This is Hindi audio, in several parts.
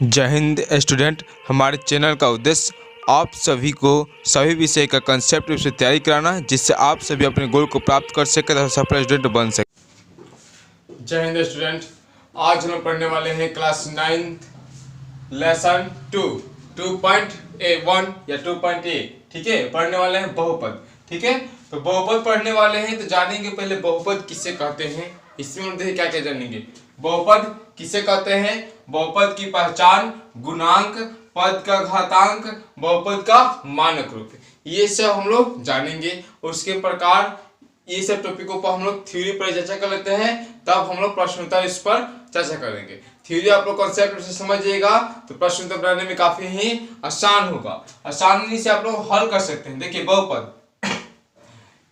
जय हिंद स्टूडेंट। हमारे चैनल का उद्देश्य आप सभी को सभी विषय का कंसेप्ट से तैयारी कराना है, जिससे आप सभी अपने गोल को प्राप्त कर सके तथा सफल स्टूडेंट बन सके। जय हिंद स्टूडेंट। आज हम पढ़ने वाले हैं क्लास 9 लेसन 2.1 या 2.8। ठीक है, पढ़ने वाले हैं बहुपद। ठीक है, तो बहुपद पढ़ने वाले हैं तो जानेंगे पहले बहुपद किसे कहते हैं। इसमें हम देखिए क्या क्या जानेंगे। बहुपद किसे कहते हैं, बहुपद की पहचान, गुणांक, पद का घातांक, बहुपद का मानक रूप, ये सब हम लोग जानेंगे। उसके प्रकार ये सब टॉपिकों पर हम लोग थ्योरी पर चर्चा कर लेते हैं, तब हम लोग प्रश्न उत्तर इस पर चर्चा करेंगे। थ्योरी आप लोग कॉन्सेप्ट से समझिएगा तो प्रश्न उत्तर बनाने में काफी ही आसान होगा, आसानी से आप लोग हल कर सकते हैं। देखिए बहुपद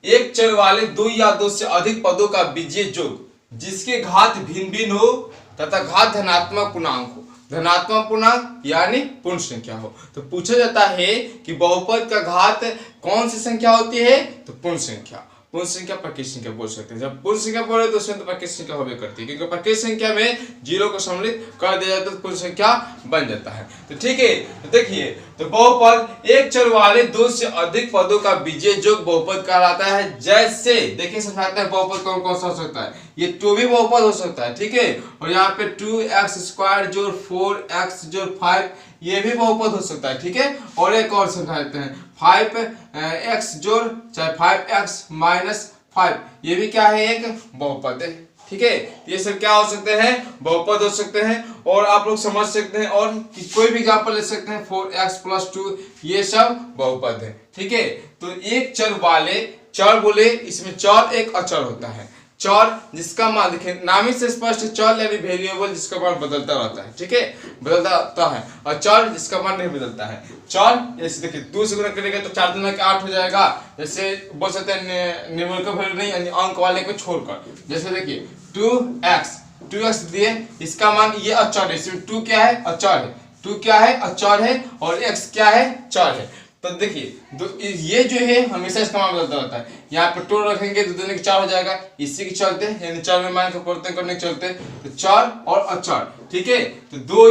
एक चर वाले दो या दो से अधिक पदों का बीजीय योग जिसके घात भिन्न भिन्न हो तथा घात धनात्मक पूर्णांक हो। धनात्मक पूर्णांक यानी पूर्ण संख्या हो। तो पूछा जाता है कि बहुपद का घात कौन सी संख्या होती है, तो पूर्ण संख्या। पूर्ण संख्या प्रकृत संख्या बोल सकते हैं। जब पूर्ण संख्या बोले तो उसमें तो प्रकृत संख्या होवे करती है, क्योंकि प्रकृत संख्या में जीरो को सम्मिलित कर दिया जाता है तो पूर्ण संख्या बन जाता है। तो ठीक है, तो देखिए, तो बहुपद एक चर वाले दो से अधिक पदों का बीजीय योग बहुपद कहलाता है। जैसे देखिए समझाते हैं बहुपद कौन कौन सा हो सकता है। ये 2 भी बहुपद हो सकता है। ठीक है, और यहाँ पे 2x² जोड़ 4x जोड़ 5 ये भी बहुपद हो सकता है। ठीक है, और एक और समझाते हैं 5x जोड़ चाहे 5x माइनस 5 ये भी क्या है, एक बहुपद है। ठीक है, ये सब क्या हो सकते हैं, बहुपद हो सकते हैं। और आप लोग समझ सकते हैं और कोई भी एग्जांपल ले सकते हैं 4x + 2 ये सब बहुपद है। ठीक है, तो एक चर वाले, चर बोले इसमें चर एक अचर होता है। चर जिसका मान देखिए नाम ही से स्पष्ट, चर यानी वेरिएबल जिसका मान बदलता रहता है। ठीक है, बदलता रहता है। और चर जिसका मान नहीं बदलता है। चर जैसे देखिए 2 से गुणा करेंगे तो 4 दूना 8 हो जाएगा। जैसे बोल सकते हैं न्यूमेरिकल वैल्यू नहीं यानी अंक वाले को छोड़कर। जैसे देखिए 2x दिए, इसका मान ये अचर है, इसमें 2 क्या है, अचर है। 2 क्या है, अचर है, और x क्या है, चर है। तो देखिए ये जो है हमेशा इसका मान बदलता रहता है। यहाँ पर 2 रखेंगे तो 2 दूनी 4 हो जाएगा। इसी के चलते यानी चर में मान का परिवर्तन करने के चलते तो चर और अचर। ठीक है, तो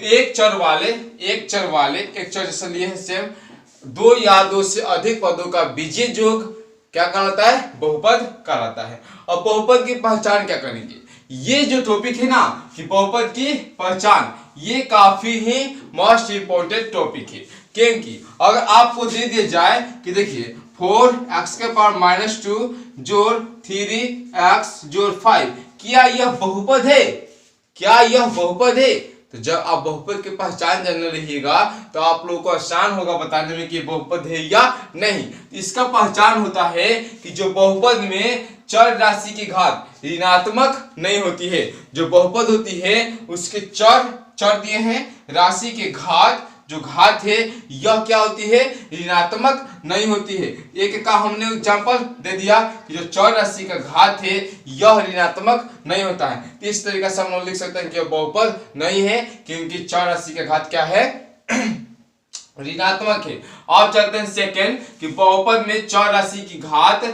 एक चर जैसे लिए है सेम, 2 या 2 से अधिक पदों का बीजीय योग क्या कहलाता है, बहुपद कहलाता है। अब बहुपद की पहचान क्या करेंगे, ये जो टॉपिक है ना कि बहुपद की पहचान, ये काफी ही मोस्ट इंपोर्टेंट टॉपिक है। क्योंकि अगर आपको दे दिया जाए कि देखिए 4x⁻² जोड़ 3x जोड़ 5 क्या यह बहुपद है, क्या यह बहुपद है, तो जब आप बहुपद की पहचान जानने रहिएगा तो आप लोगों को आसान होगा बताने में कि बहुपद है या नहीं। इसका पहचान होता है कि जो बहुपद में चर राशि की घात ऋणात्मक नहीं होती है। जो बहुपद होती है उसके चर दिए हैं, राशि के घात जो घात है यह क्या होती है, ऋणात्मक नहीं होती है। एक का हमने एग्जांपल दे दिया कि जो चर राशि का घात है यह ऋणात्मक नहीं होता है। तो इस तरीके से हम लोग लिख सकते हैं कि यह बहुपद नहीं है, क्योंकि चर राशि का घात क्या है, ऋणात्मक है। अब चलते हैं सेकंड कि बहुपद में चर राशि की घात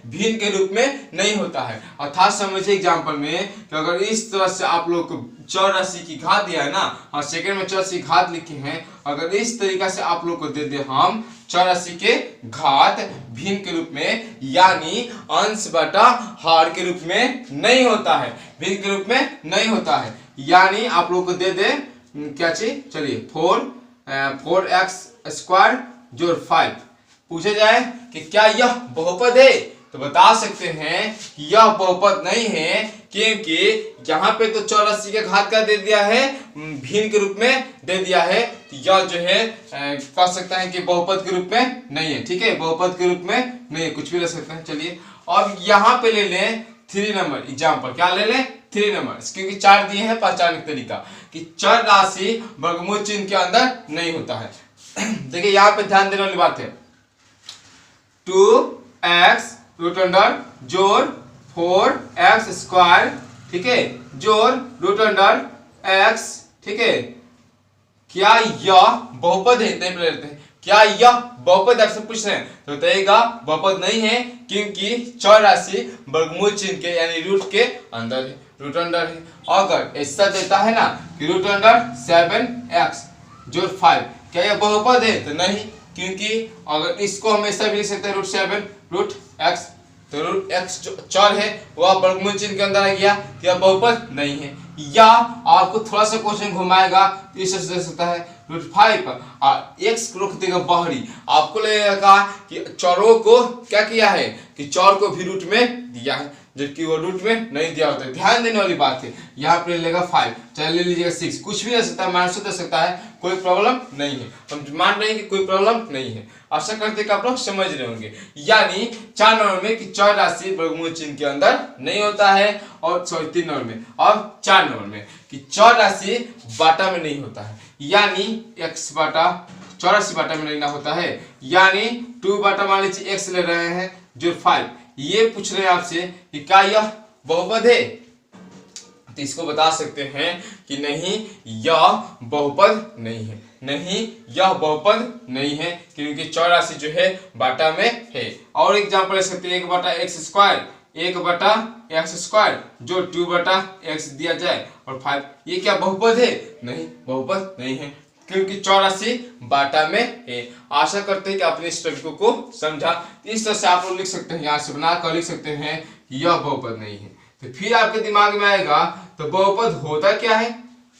भिन्न के रूप में नहीं होता है। अर्थात समझिए एग्जांपल में कि अगर इस तरह से आप लोग को चर राशि की घात दिया है ना, और सेकंड में चर राशि की घात लिखे हैं, अगर इस तरीका से आप लोग को दे दे हम चर राशि के घात भिन्न के रूप में यानी अंश बटा हर के रूप में नहीं होता है, भिन्न के रूप में नहीं होता है। यानी आप लोग को दे दे क्या चीज, चलिए 4x² जोड़ 5 पूछा जाए कि क्या यह बहुपद है, तो बता सकते हैं कि यह बहुपद नहीं है, क्योंकि यहाँ पे तो चर राशि के घात का दे दिया है, भिन्न के रूप में दे दिया है, तो यह जो है कह सकता है कि बहुपद के रूप में नहीं है। ठीक है, बहुपद के रूप में नहीं है, कुछ भी ले सकते हैं। चलिए और यहाँ पे ले लें 3 नंबर एग्जाम्पल, क्या ले लें 3 नंबर, क्योंकि 4 दिए हैं पहचान का तरीका कि चर राशि वर्गमूल चिन्ह के अंदर नहीं होता है। देखिए यहाँ पे ध्यान देने वाली बात है, 2x जोड़ 4x², ठीक है, जोड़ √x, ठीक है, क्या यह बहुपद है, नहीं लेते हैं, क्या यह बहुपद आपसे पूछ रहे हैं तो बताइएगा बहुपद नहीं है, क्योंकि चर राशि वर्गमूल चिन्ह के यानी रूट के अंदर है। रूट अंडर है। अगर ऐसा देता है ना कि रूट अंडर 7x जोड़ 5, क्या यह बहुपद है? तो नहीं, क्योंकि अगर इसको हमेशा भी लिख सकते हैं रूट 7 रूट x, तो रूट x जो चर है वह वर्गमूल चिन्ह के अंदर आ गया, तो यह बहुपद नहीं है। या आपको थोड़ा सा क्वेश्चन घुमाएगा तो इसे दे सकता है रूट 5 और x को रख देगा बाहरी, आपको लगेगा कि चरों को क्या किया है कि चर को भी रूट में दिया है, जबकि वो रूट में नहीं दिया होता है। ध्यान देने वाली बात है, यहाँ पे लेगा 5, चाहे ले लीजिएगा 6, कुछ भी दे सकता है, माइनस दे सकता है, कोई प्रॉब्लम नहीं है। हम मान रहे हैं कि कोई प्रॉब्लम नहीं है। आशा करते हैं कि आप लोग समझ रहे होंगे। यानी 4 नंबर में कि चर राशि वर्गमूल चिन्ह के अंदर नहीं होता है, और 3 नंबर में और 4 नंबर में कि चर राशि बाटा में नहीं होता है, यानी x बाटा चौरासी बाटा में नहीं ना होता है, यानी 2 बाटा मान लीजिए x ले रहे हैं जो 5, ये पूछ रहे हैं आपसे कि क्या यह बहुपद है? तो इसको बता सकते हैं कि नहीं, यह बहुपद नहीं है, नहीं यह बहुपद नहीं है, क्योंकि चौरासी जो है बाटा में है। और एग्जांपल ले सकते हैं 1 बटा x स्क्वायर, 1 बटा x स्क्वायर जो 2 बटा x दिया जाए और 5, ये क्या बहुपद है? नहीं, बहुपद नहीं है, क्योंकि चौरासी बाटा में है। आशा करते हैं कि आपने इस टॉपिक को समझा। इस तरह से आप लोग लिख सकते हैं, यहाँ से बनाकर लिख सकते हैं यह बहुपद नहीं है। तो फिर आपके दिमाग में आएगा तो बहुपद होता क्या है?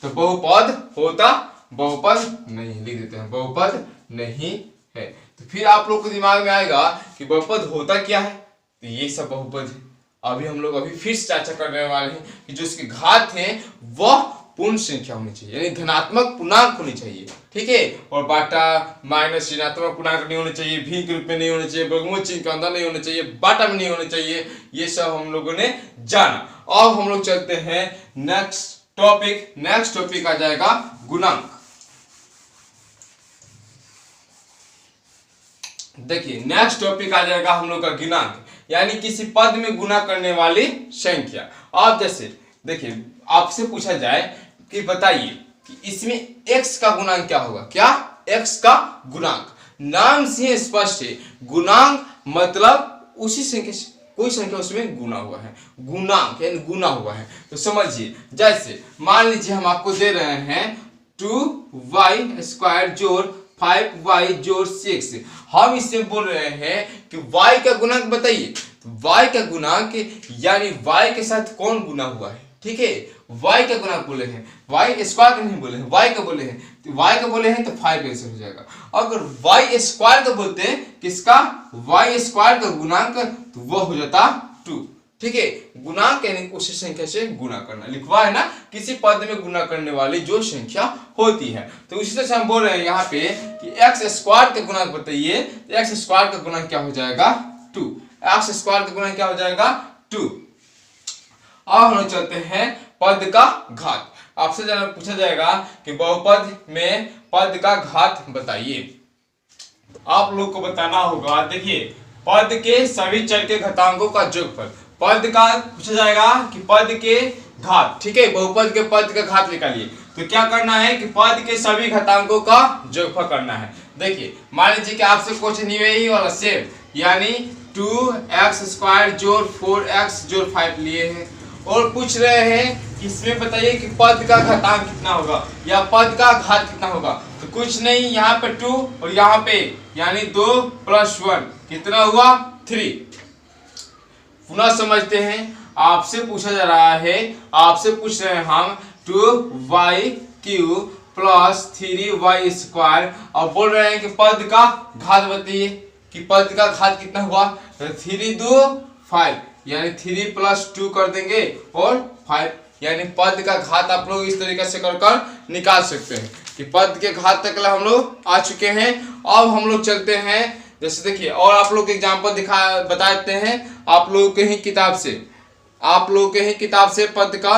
तो बहुपद होता बहुपद नहीं, लिख देते हैं बहुपद नहीं है। तो फिर आप लोग के दिमाग में आएगा कि बहुपद होता क्या है? तो ये सब बहुपद है। अभी हम लोग फिर से चर्चा करने वाले हैं कि जो इसके घात है वह पूर्ण संख्या होनी चाहिए, यानी धनात्मक पूर्णांक होनी चाहिए, ठीक है। और बाटा माइनस ऋणात्मक पूर्णांक नहीं होने चाहिए, भी के रूप में नहीं होने चाहिए, वर्गमूल चिन्ह के अंदर नहीं होने चाहिए, बाटा में नहीं होने चाहिए। ये सब हम लोगों ने जाना। अब हम लोग चलते हैं नेक्स्ट टॉपिक। नेक्स्ट टॉपिक आ जाएगा गुणांक। देखिए नेक्स्ट टॉपिक आ जाएगा हम लोग का गुणांक, यानी किसी पद में गुणा करने वाली संख्या। अब जैसे देखिए आपसे पूछा जाए कि बताइए कि इसमें x का गुणांक क्या होगा? क्या x का गुणांक? नाम से स्पष्ट है, गुणांक मतलब उसी संख्या से कोई संख्या उसमें गुना हुआ है, गुणांक यानी गुना हुआ है। तो समझिए, जैसे मान लीजिए हम आपको दे रहे हैं 2y स्क्वायर जोड़ 5y जोड़ 6, हम इससे बोल रहे हैं कि y का गुणांक बताइए। तो y का गुणांक यानी y के साथ कौन गुना हुआ है, ठीक है। y का गुणांक बोले हैं, y स्क्वायर का नहीं बोले हैं, y का बोले हैं। तो y का बोले हैं तो 5 आंसर हो जाएगा। अगर y स्क्वायर का बोलते हैं किसका? y स्क्वायर का गुणांक, तो वो हो जाता 2, ठीक है। गुणांक यानी उसी संख्या से गुणा करना, लिखवा है ना, किसी पद में गुणा करने वाली जो संख्या होती है। तो इसी तरह से हम बोल रहे हैं यहाँ पे कि x स्क्वायर का गुणांक बताइए। तो x स्क्वायर का गुणांक क्या हो जाएगा? 2। x स्क्वायर का गुणांक क्या हो जाएगा? 2। अब हम लोग चलते हैं पद का घात। आपसे जरा पूछा जाएगा कि बहुपद में पद का घात बताइए। आप लोग को बताना होगा, देखिए पद के सभी चर के घातांकों का जोगफल, पद का पूछा जाएगा कि पद के घात, ठीक है। बहुपद के पद का घात निकालिए। तो क्या करना है कि पद के सभी घातांकों का जोगफल करना है। देखिए मान लीजिए कि आपसे क्वेश्चन यही वाला सेम, यानी 2x स्क्वायर जोड़ 4x जोड़ 5 लिए हैं और पूछ रहे हैं कि इसमें बताइए कि पद का घातांक कितना होगा या पद का घात कितना होगा। तो कुछ नहीं, यहाँ पे 2 और यहाँ पे यानी 2 + 1 कितना हुआ? 3। पुनः समझते हैं, आपसे पूछा जा रहा है, आपसे पूछ रहे हैं हम 2y³ + 3y स्क्वायर और बोल रहे हैं कि पद का घात बताइए कि पद का घात कितना हुआ। 3 2 5 यानी 3 + 2 कर देंगे और 5, यानी पद का घात आप लोग इस तरीके से कर निकाल सकते हैं कि पद के घात तक हम लोग आ चुके हैं। अब हम लोग चलते हैं, जैसे देखिए और आप लोग एग्जांपल बता देते हैं आप लोगों के ही किताब से, आप लोगों के ही किताब से पद का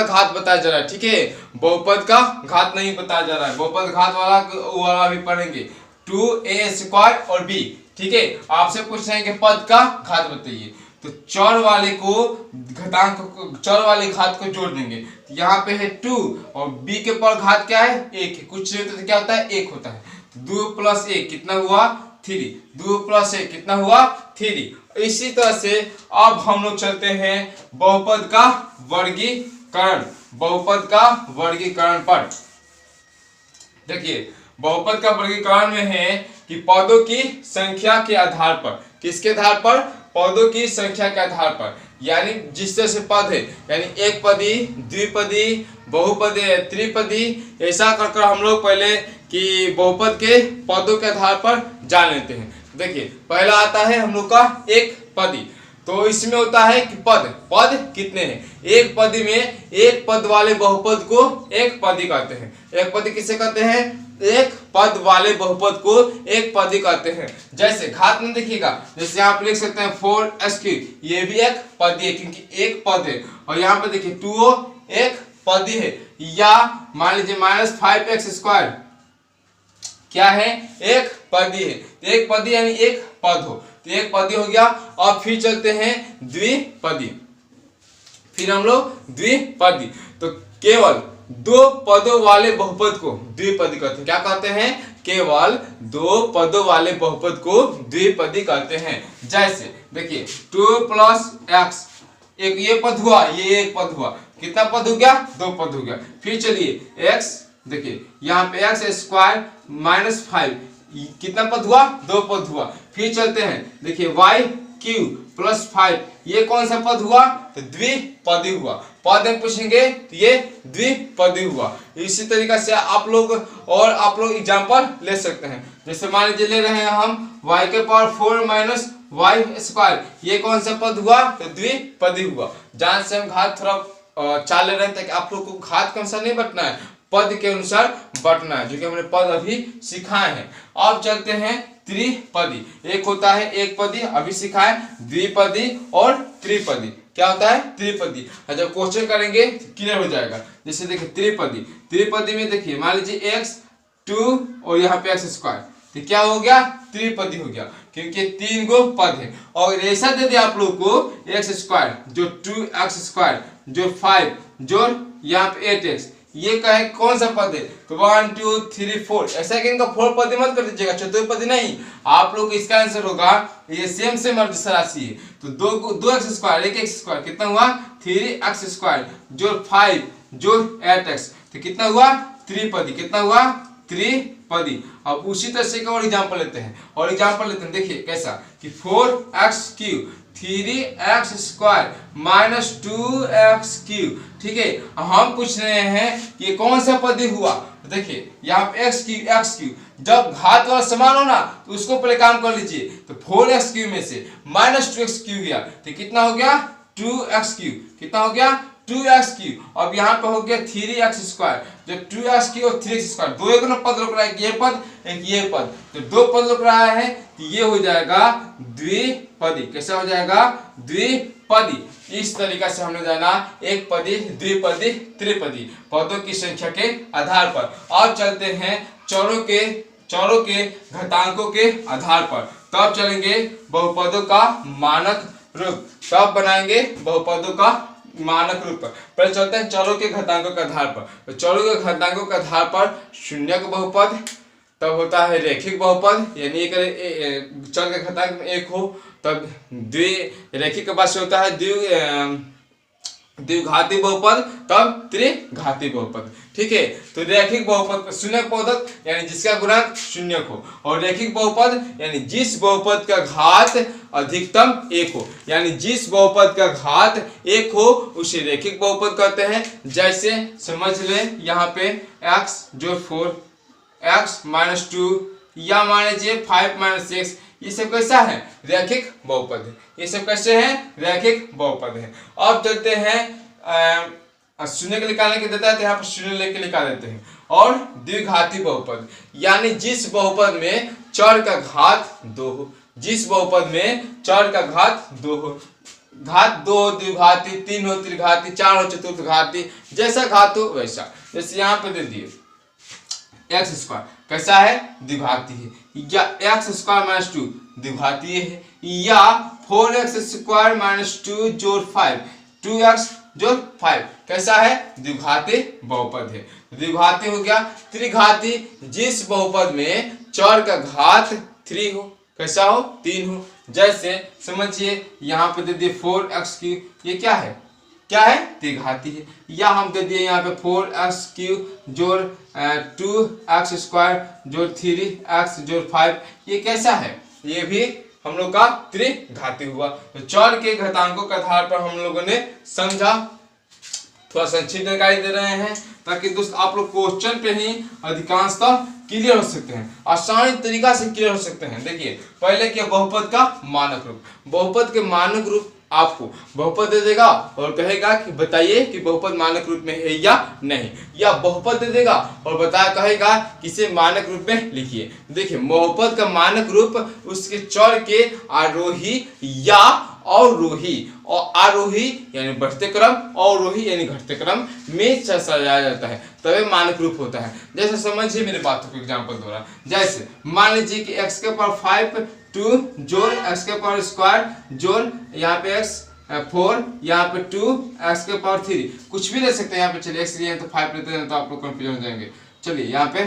घात बताया जा रहा है, ठीक है। बहुपद का घात नहीं बताया जा रहा है, बहुपद घात वाला भी पढ़ेंगे 2a स्क्वायर और b, ठीक है। आपसे पूछ रहे हैं कि पद का घात बताइए। तो चर वाले को घातांक चर वाले घात को जोड़ देंगे। तो यहाँ पे है 2 और b के पर घात क्या है? 1 है, कुछ नहीं होता तो क्या होता है? 1 होता है। 2 + 1 कितना हुआ? 3, 2 प्लस 1 कितना हुआ 3। इसी तरह से अब हम लोग चलते हैं बहुपद का वर्गीकरण, बहुपद का वर्गीकरण पर। देखिए बहुपद का वर्गीकरण में है कि पदों की संख्या के आधार पर, किसके आधार पर, पदों की संख्या के आधार पर, यानी जिस तरह से पद है, यानी एक पदी, द्विपदी, बहुपदी, त्रिपदी, ऐसा कर हम लोग पहले कि बहुपद के पदों के आधार पर जान लेते हैं। देखिए पहला आता है हम लोग का एक पदी, तो इसमें होता है कि पद कितने हैं, एक पदी में एक पद वाले बहुपद को एक पदी कहते हैं। एक पदी किसे कहते हैं, एक पद वाले बहुपद को एक पदी कहते हैं। जैसे घात में देखिएगा, जैसे यहाँ पे लिख सकते हैं 4x3, ये भी एक पदी है क्योंकि एक पद है। और यहाँ पे देखिए 2 एक पदी है। या मान लीजिए -5x² क्या है, एक पदी है। तो एक पदी यानी एक पद हो, तो एक पदी हो गया। और फिर चलते हैं द्विपदी, फिर हम लोग द्विपदी, तो केवल 2 पदों वाले बहुपद को द्विपदी कहते हैं। क्या कहते हैं, केवल 2 पदों वाले बहुपद को द्विपदी कहते हैं। जैसे देखिए 2 + x, एक ये पद हुआ, ये एक पद हुआ, कितना पद हो गया, 2 पद हो गया। फिर चलिए x, देखिए यहाँ पे x² - 5, कितना पद हुआ, 2 पद हुआ। फिर चलते हैं, देखिए y³ + 5, ये कौन सा पद हुआ, तो द्विपदी हुआ। पद में पूछेंगे तो ये द्विपदी हुआ। इसी तरीके से आप लोग एग्जांपल ले सकते हैं। जैसे मान लीजिए ले रहे हैं हम y⁴ - y², ये कौन सा पद हुआ, तो द्विपदी हुआ। जान से हम घात थोड़ा चाल ले रहे हैं ताकि आप लोग को घात के अनुसार नहीं बटना है, पद के अनुसार बटना है, जो कि हमने पद अभी सिखाए हैं। अब चलते हैं त्रिपदी, एक होता है एक पदी, अभी सिखाए, द्विपदी और त्रिपदी। क्या होता है, त्रिपदी। जब क्वेश्चन करेंगे क्लियर हो जाएगा। जैसे देखिए त्रिपदी में देखिए मान लीजिए x2 और यहाँ पे x², तो क्या हो गया, त्रिपदी हो गया क्योंकि 3 गो पद है। और ऐसा दे दिया आप लोग को x² जो 2x² जो 5 जो यहाँ पे 8x, ये कहे कौन सा पद है, तो 1 2 3 4, ऐसा कि इनका 4 पद मत कर दीजिएगा, चतुर्पदी नहीं। आप लोग इसका आंसर होगा, ये सेम राशि है, तो 2x², एक x² कितना हुआ, 3x² जो 5 जो 8x, तो कितना हुआ, त्रिपदी। कितना हुआ, त्रिपदी। अब उसी तरह से एक और एग्जांपल लेते हैं, देखिए कैसा कि 4x³ 3x² - 2x³, ठीक है। हम पूछ रहे हैं कि ये कौन सा पद हुआ, तो देखिए यहाँ पे x³ जब घात वाला समान हो ना, तो उसको पहले काम कर लीजिए। तो 4x³ में से -2x³ गया, तो कितना हो गया, 2x³, कितना हो गया, 2x³। अब यहाँ पे हो गया 3x², जो 2x³ और 3x², दो एक पद रुक रहा है, ये पद एक ये पद, तो 2 पद रुक रहा है, तो ये हो जाएगा द्विपदी। कैसा हो जाएगा, द्विपदी। इस तरीका से हमने जाना एक पदी, द्विपदी, त्रिपदी, पदों की संख्या के आधार पर। अब चलते हैं चरों के घातांकों के आधार पर, तब चलेंगे बहुपदों का मानक रूप, तब बनाएंगे बहुपदों का मानक रूप पर। पहले चलते हैं चरों के घातांकों के आधार पर। तो चरों के घातांकों के आधार पर शून्यक बहुपद, तब होता है रैखिक बहुपद, यानी चर के घातांक में 1 हो, तब रैखिक के बाद से होता है द्विघाती बहुपद, तब त्रिघाती बहुपद, ठीक है। तो रैखिक बहुपद शून्यक बहुपद यानी जिसका गुणांक शून्यक हो, और रैखिक बहुपद यानी जिस बहुपद का घात अधिकतम 1 हो, यानी जिस बहुपद का घात 1 हो उसे रैखिक बहुपद कहते हैं। जैसे समझ ले यहाँ पे x जो 4x - 2 या मान लीजिए 5 - 6, ये सब कैसा है, रैखिक बहुपद है। ये सब कैसे हैं, रैखिक बहुपद है। अब चलते हैं शून्य के निकालने के देता है, तो यहाँ पर शून्य लेके निकाल देते हैं। और द्विघाती बहुपद यानी जिस बहुपद में चर का घात 2 हो, जिस बहुपद में चर का घात 2 हो, घात 2 द्विघाती, 3 हो त्रिघाती, 4 हो चतुर्थघाती, जैसा घात हो वैसा। जैसे यहाँ पे दे दिए x² कैसा है, द्विघाती है, या x² - 2 द्विघाती है, या 4x² - 2 जोड़ 5, 2x जोड़ 5 कैसा है, द्विघाती बहुपद है। द्विघाती हो गया। त्रिघाती जिस बहुपद में चर का घात 3 हो, कैसा हो, 3 हो। जैसे समझिए यहाँ पे दे दिए 4x3, ये क्या है, क्या है, त्रिघाती है। या हम दे दिए यहाँ पे 4x3 जोड़ 2x² जोड़ 3x जोड़ 5, ये कैसा है, ये भी हम लोग का त्रिघाती हुआ। तो चर के घातांकों के आधार पर हम लोगों ने समझा, थोड़ा संक्षिप्त जानकारी दे रहे हैं ताकि दोस्त आप लोग क्वेश्चन पे ही अधिकांशतः क्लियर हो सकते हैं, आसान तरीका से क्लियर हो सकते हैं। देखिए पहले क्या, बहुपद का मानक रूप। बहुपद के मानक रूप आपको बहुपद दे देगा और कहेगा कि बताइए कि बहुपद मानक रूप में है या नहीं, या बहुपद दे देगा और कहेगा कि इसे मानक रूप में लिखिए। देखिए बहुपद का मानक रूप उसके चर के आरोही या अवरोही, और आरोही यानी बढ़ते क्रम, अवरोही यानी घटते क्रम में सजाया जाता है, तभी मानक रूप होता है। जैसे समझिए मेरे बातों को एग्जांपल द्वारा, जैसे मान लीजिए कि x के पावर 5 2 जोड़ x के पावर स्क्वायर जोड़ यहाँ पे x 4, यहाँ पे 2 x के पावर 3, कुछ भी ले सकते हैं। यहाँ पे चलिए x लिए तो 5 लेते हैं तो आप लोग कंफ्यूजन हो जाएंगे। चलिए यहाँ पे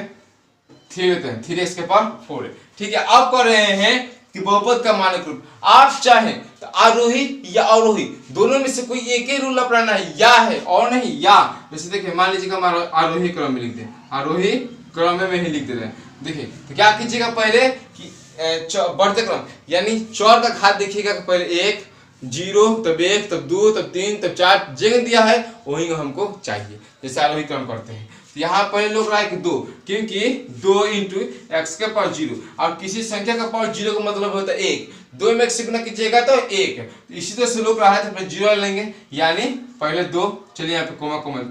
3 लेते हैं, 3x के पावर 4 है, ठीक है। अब कर रहे हैं कि बहुपद का मानक रूप, आप चाहें तो आरोही या अवरोही दोनों में से कोई एक ही रूल अपनाना है, या है और नहीं या। जैसे देखिए मान लीजिए हम आरोही क्रम में लिख दें, आरोही क्रम में ही लिख देते हैं। देखिए तो क्या कीजिएगा पहले कि बढ़ते क्रम यानी चौर का घात देखिएगा, पहले 1 0 तब 1 तब 2 तब 3 तब 4 जगह दिया है वही हमको चाहिए, जैसे आरोही क्रम करते हैं। तो यहाँ पहले लोग रहा है कि 2, क्योंकि 2 इंटू एक्स के पावर 0, और किसी संख्या का पावर 0 का मतलब होता है 1, 2 में से गुना कीजिएगा तो 1, तो इसी तरह से लोग रहा है तो अपने 0 लेंगे, यानी पहले 2, चलिए यहाँ पे कोमा कोमा,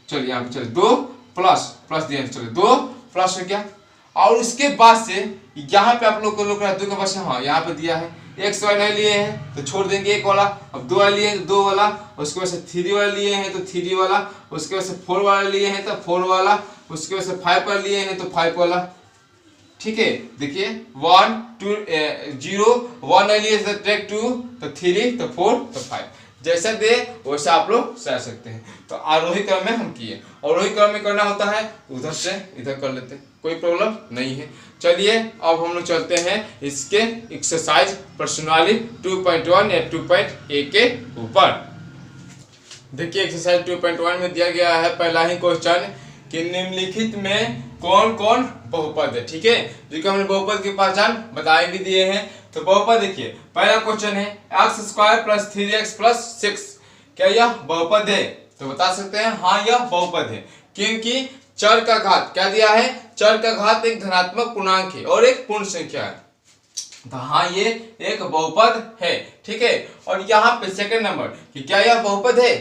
चलिए यहाँ पे चलिए 2 प्लस दिया, चलिए 2 प्लस हो गया। और उसके बाद से यहाँ पे आप लोग को लोग 2 के बाद से हाँ यहाँ पे दिया है, x वाला नहीं लिए हैं तो छोड़ देंगे 1 वाला, अब 2 वाला लिए हैं तो 2 वाला, उसके बाद से 3 वाला लिए हैं तो 3 वाला, उसके बाद से 4 वाला लिए हैं तो 4 वाला, उसके बाद से 5 वाला लिए हैं तो 5 वाला, ठीक है। देखिए 1 2 0 1 नहीं लिए तो 2 तो 3 तो 4 तो 5, जैसा दे वैसा आप लोग सह सकते हैं। तो आरोही क्रम में हम किए, अवरोही क्रम में करना होता है उधर से इधर कर लेते हैं, कोई प्रॉब्लम नहीं है। चलिए अब हम लोग चलते हैं इसके एक्सरसाइज प्रश्नावली 2.1 या 2.a के ऊपर। देखिए एक्सरसाइज 2.1 में दिया गया है पहला ही क्वेश्चन कि निम्नलिखित में कौन कौन बहुपद है, ठीक है, जो कि हमने बहुपद की पहचान बताए भी दिए हैं। तो बहुपद देखिए पहला क्वेश्चन है x² + 3x + 6, क्या यह बहुपद है, तो बता सकते हैं हाँ यह बहुपद है, क्योंकि चर का घात क्या दिया है, चर का घात एक धनात्मक पूर्णांक है और एक पूर्ण संख्या है, तो हाँ ये एक बहुपद है, ठीक है। और यहाँ पे सेकंड नंबर कि क्या यह बहुपद है,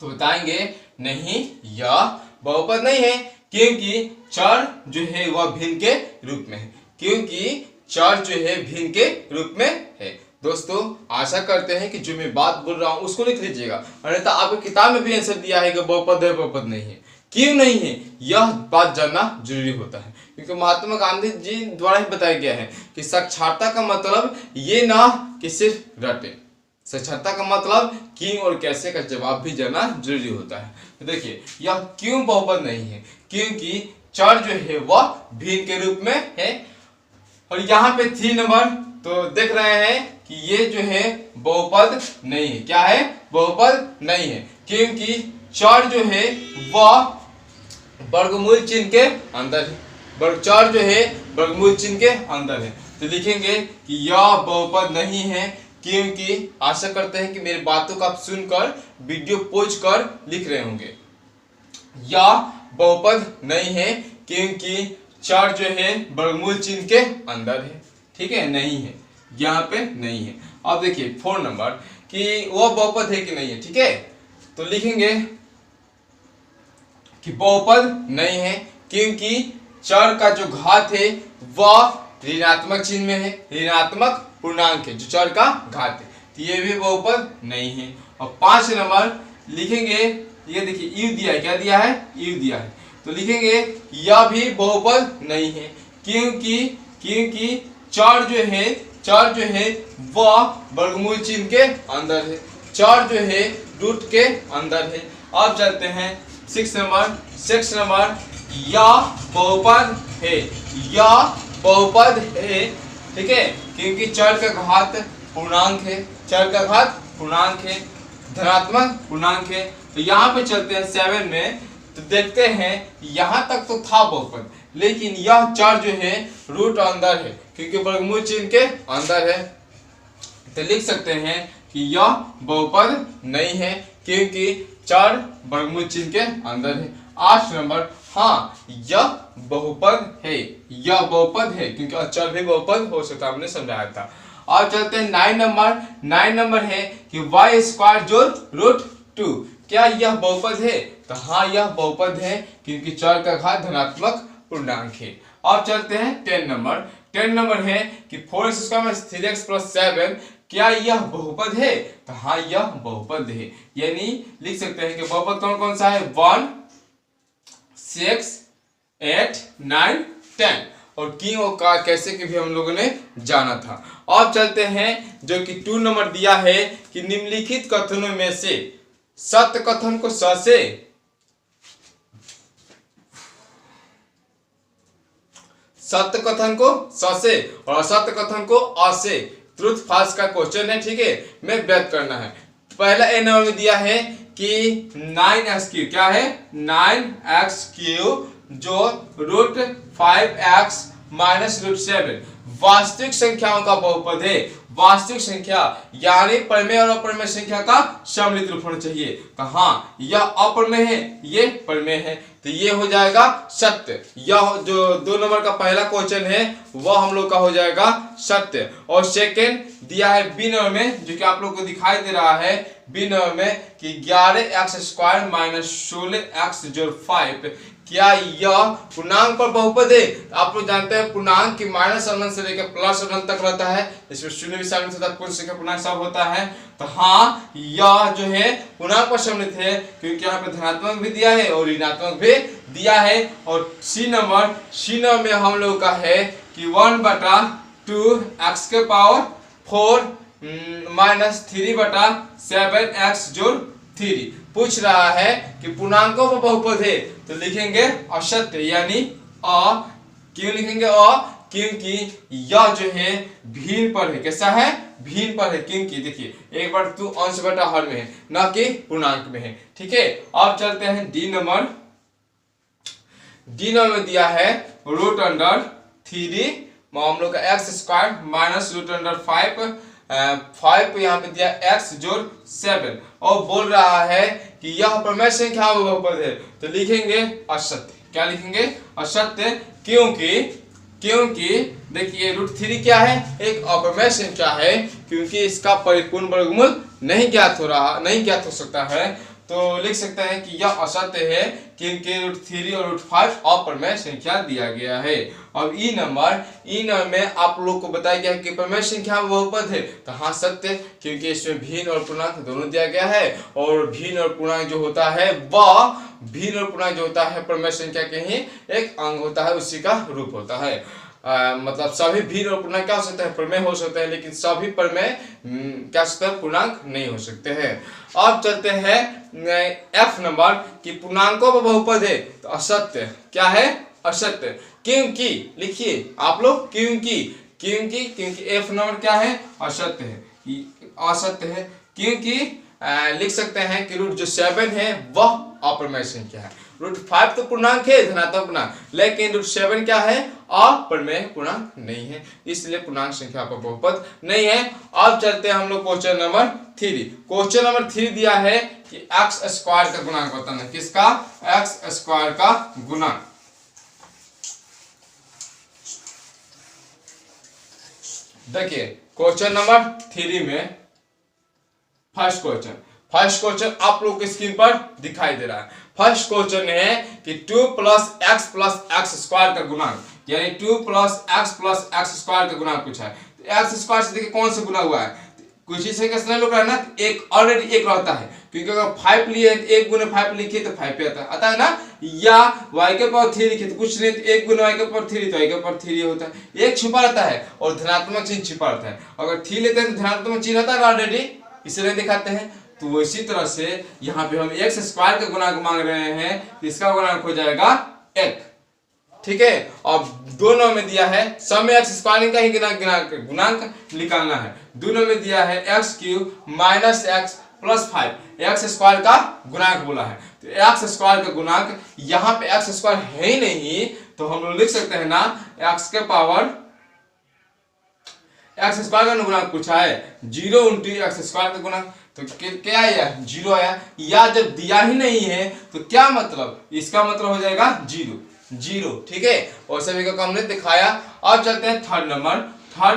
तो बताएंगे नहीं यह बहुपद नहीं है, क्योंकि चर जो है वह भिन्न के रूप में है, क्योंकि चर जो है भिन्न के रूप में है। दोस्तों आशा करते हैं कि जो मैं बात बोल रहा हूं उसको लिख लीजिएगा, अन्यथा आपको किताब में भी आंसर दिया है कि बहुपद है बहुपद नहीं है, क्यों नहीं है यह बात जानना जरूरी होता है, क्योंकि महात्मा गांधी जी द्वारा ही बताया गया है कि साक्षरता का मतलब ये ना कि सिर्फ रटे, साक्षरता का मतलब क्यों और कैसे का जवाब भी जानना जरूरी होता है। तो देखिए यह क्यों बहुपद नहीं है, क्योंकि चर जो है वह भिन्न के रूप में है। और यहाँ पे 3 नंबर तो देख रहे हैं कि ये जो है बहुपद नहीं है, क्या है, बहुपद नहीं है, क्योंकि चर जो है वह वर्गमूल चिन्ह के अंदर है, चर जो है वर्गमूल चिन्ह के अंदर है। तो लिखेंगे कि यह बहुपद नहीं है, क्योंकि आशा करते हैं कि मेरी बातों को आप सुनकर वीडियो पॉज कर लिख रहे होंगे, यह बहुपद नहीं है क्योंकि चर जो है वर्गमूल चिन्ह के अंदर है, ठीक है, नहीं है, यहाँ पे नहीं है। अब देखिए 4 नंबर कि वह बहुपद है कि नहीं है, ठीक है, तो लिखेंगे कि बहुपद नहीं है क्योंकि चर का जो घात है वह ऋणात्मक चिन्ह में है, ऋणात्मक पूर्णांक है जो चर का घात है, तो ये भी बहुपद नहीं है। और 5 नंबर लिखेंगे, ये देखिए u दिया है, क्या दिया है, u दिया है, तो लिखेंगे यह भी बहुपद नहीं है क्योंकि चर जो है वह वर्गमूल चिन्ह के अंदर है, चर जो है रूट के अंदर है। अब चलते हैं 6 नंबर यह बहुपद है, यह बहुपद है ठीक है, क्योंकि चर का घात पूर्णांक है, चर का घात पूर्णांक है, धनात्मक पूर्णांक है। तो यहाँ पे चलते हैं 7 में, तो देखते हैं यहाँ तक तो था बहुपद, लेकिन यह चर जो है रूट अंदर है, क्योंकि वर्गमूल चिन्ह के अंदर है। तो लिख सकते हैं कि यह बहुपद नहीं है, क्योंकि चर वर्गमूल चिन्ह के अंदर है। 8 नंबर, हाँ यह बहुपद है, यह बहुपद है, क्योंकि अचर भी बहुपद हो सकता है, हमने समझाया था। और चलते हैं 9 नंबर। 9 नंबर है कि y स्क्वायर जोड़ रूट 2, क्या यह बहुपद है? तो हाँ यह बहुपद है, क्योंकि चर का घात धनात्मक पूर्णांक है। अब चलते हैं 10 नंबर। 10 नंबर है कि 4x स्क्वायर 3x प्लस 7, क्या यह बहुपद है? तो हाँ यह बहुपद है, यानी लिख सकते हैं कि बहुपद कौन कौन सा है? 1, 6, 8, 9, 10 और की और का कैसे के भी हम लोगों ने जाना था। अब चलते हैं जो कि 2 नंबर दिया है कि निम्नलिखित कथनों में से सत्य कथन को स से, सत्य कथन को स से और असत्य कथन को अ से, ट्रूथ फॉल्स का क्वेश्चन है, ठीक है, में व्यक्त करना है। पहला ए नंबर में दिया है कि 9x3, क्या है? 9x3 जो रूट 5x माइनस रूट 7 वास्तविक संख्याओं का बहुपद है। वास्तविक संख्या यानी प्रमेय और अप्रमेय संख्या का सम्मिलित रूप होना चाहिए। तो हाँ यह अप्रमेय है, ये प्रमेय है, तो ये हो जाएगा सत्य। यह जो 2 नंबर का पहला क्वेश्चन है वह हम लोग का हो जाएगा सत्य। और सेकंड दिया है बी नंबर में, जो कि आप लोग को दिखाई दे रहा है बी नंबर में कि 11x स्क्वायर माइनस 16x जोड़ 5, क्या यह पूर्णांक पर बहुपद है? तो आप लोग जानते हैं पूर्णांक की माइनस अनंत से लेकर प्लस अनंत तक रहता है, इसमें शून्य भी शामिल होता है, पूर्ण संख्या पूर्णांक सब होता है। तो हाँ यह जो है पूर्णांक पर सम्मिलित है, क्योंकि यहाँ पे धनात्मक भी दिया है और ऋणात्मक भी दिया है। और सी नंबर में हम लोग का है कि 1/2 x के पावर 4 माइनस 3/7x जोड़ 3 पूछ रहा है कि पूर्णांकों पर बहुपद है, तो लिखेंगे असत्य, यानी अ। क्यों लिखेंगे अ? क्योंकि यह जो है भिन्न पर है। कैसा है? भिन्न पर है, क्योंकि देखिए 1/2 अंश बटा हर में है, न कि पूर्णांक में है, ठीक है। अब चलते हैं डी नंबर। डी नंबर में दिया है रूट अंडर 3 हम लोग का x square minus root under 5 यहाँ पे दिया x जोड़ 7 और बोल रहा है कि यह प्रमेय संख्या में बहुपद है, तो लिखेंगे असत्य। क्या लिखेंगे? असत्य, क्योंकि देखिए रूट 3 क्या है? एक अप्रमेय संख्या है, क्योंकि इसका परिपूर्ण वर्गमूल नहीं ज्ञात हो सकता है, तो लिख सकते हैं कि यह असत्य है, क्योंकि रूट 3 और रूट 5 अप्रमेय संख्या दिया गया है। अब ई नंबर में आप लोग को बताया गया कि प्रमेय संख्या में बहुपद है, तो हाँ सत्य, क्योंकि इसमें भिन्न और पूर्णांक दोनों दिया गया है, और भिन्न और पूर्णांक जो होता है वह भिन्न और पूर्णांक जो होता है प्रमेय संख्या के ही एक अंग होता है, उसी का रूप होता है। मतलब सभी भिन्न और पूर्णांक क्या हो सकता है? प्रमेय हो सकते हैं, लेकिन सभी प्रमेय क्या सकते हैं? पूर्णांक नहीं हो सकते हैं। अब चलते हैं एफ नंबर कि पूर्णांकों पर बहुपद है, तो असत्य। क्या है? असत्य, क्योंकि लिखिए आप लोग, क्योंकि एफ नंबर क्या है? असत्य है, असत्य है, क्योंकि लिख सकते हैं कि रूट जो 7 है वह अप्रमेय संख्या है। रूट 5 तो पूर्णांक है, धनात्मक पूर्णांक, लेकिन रूट 7 क्या है? अप्रमेय पूर्णांक नहीं है, इसलिए पूर्णांक संख्या पर बहुपद नहीं है। अब चलते हैं हम लोग क्वेश्चन नंबर 3। क्वेश्चन नंबर 3 दिया है कि x स्क्वायर का गुणांक बताना। किसका? x स्क्वायर का गुणांक। देखिए क्वेश्चन नंबर 3 में फर्स्ट क्वेश्चन आप लोग की स्क्रीन पर दिखाई दे रहा है। फर्स्ट क्वेश्चन है कि 2 + x स्क्वायर का गुणांक, यानी 2 + x स्क्वायर का गुणांक पूछा है। तो x स्क्वायर से देखिए कौन सा गुना हुआ है? कुछ इसे कैसे लोग रहना, एक ऑलरेडी एक रहता है, क्योंकि अगर 5 लिए 1 गुना 5 लिखिए तो 5 पे आता है ना, या y के पावर 3 लिखिए तो कुछ नहीं, तो 1 गुना y के पावर 3 तो y के पावर 3 होता है। एक छुपा रहता है और धनात्मक चिन्ह छिपा रहता है। अगर 3 लेते हैं तो धनात्मक चिन्ह रहता है ऑलरेडी, इसे नहीं दिखाते हैं। तो इसी तरह से यहाँ पे हम x स्क्वायर का गुणांक मांग रहे हैं, तो इसका गुणांक हो जाएगा 1। ठीक है, और दोनों में दिया है सब में एक्स स्क्वायर का ही गुणांक निकालना है। दोनों में दिया है x cube minus x plus 5, x square का गुणांक बोला है। तो एक्स स्क्वायर का गुणांक, यहाँ पे एक्स स्क्वायर है ही नहीं, तो हम लोग लिख सकते हैं ना एक्स के पावर एक्स स्क्वायर का गुणांक पूछा है 0 इंटू एक्स स्क्वायर का गुणांक, तो क्या आया 0 आया। या जब दिया ही नहीं है तो क्या मतलब, इसका मतलब हो जाएगा 0। ठीक है, और सभी का हमने दिखाया। अब चलते हैं थर्ड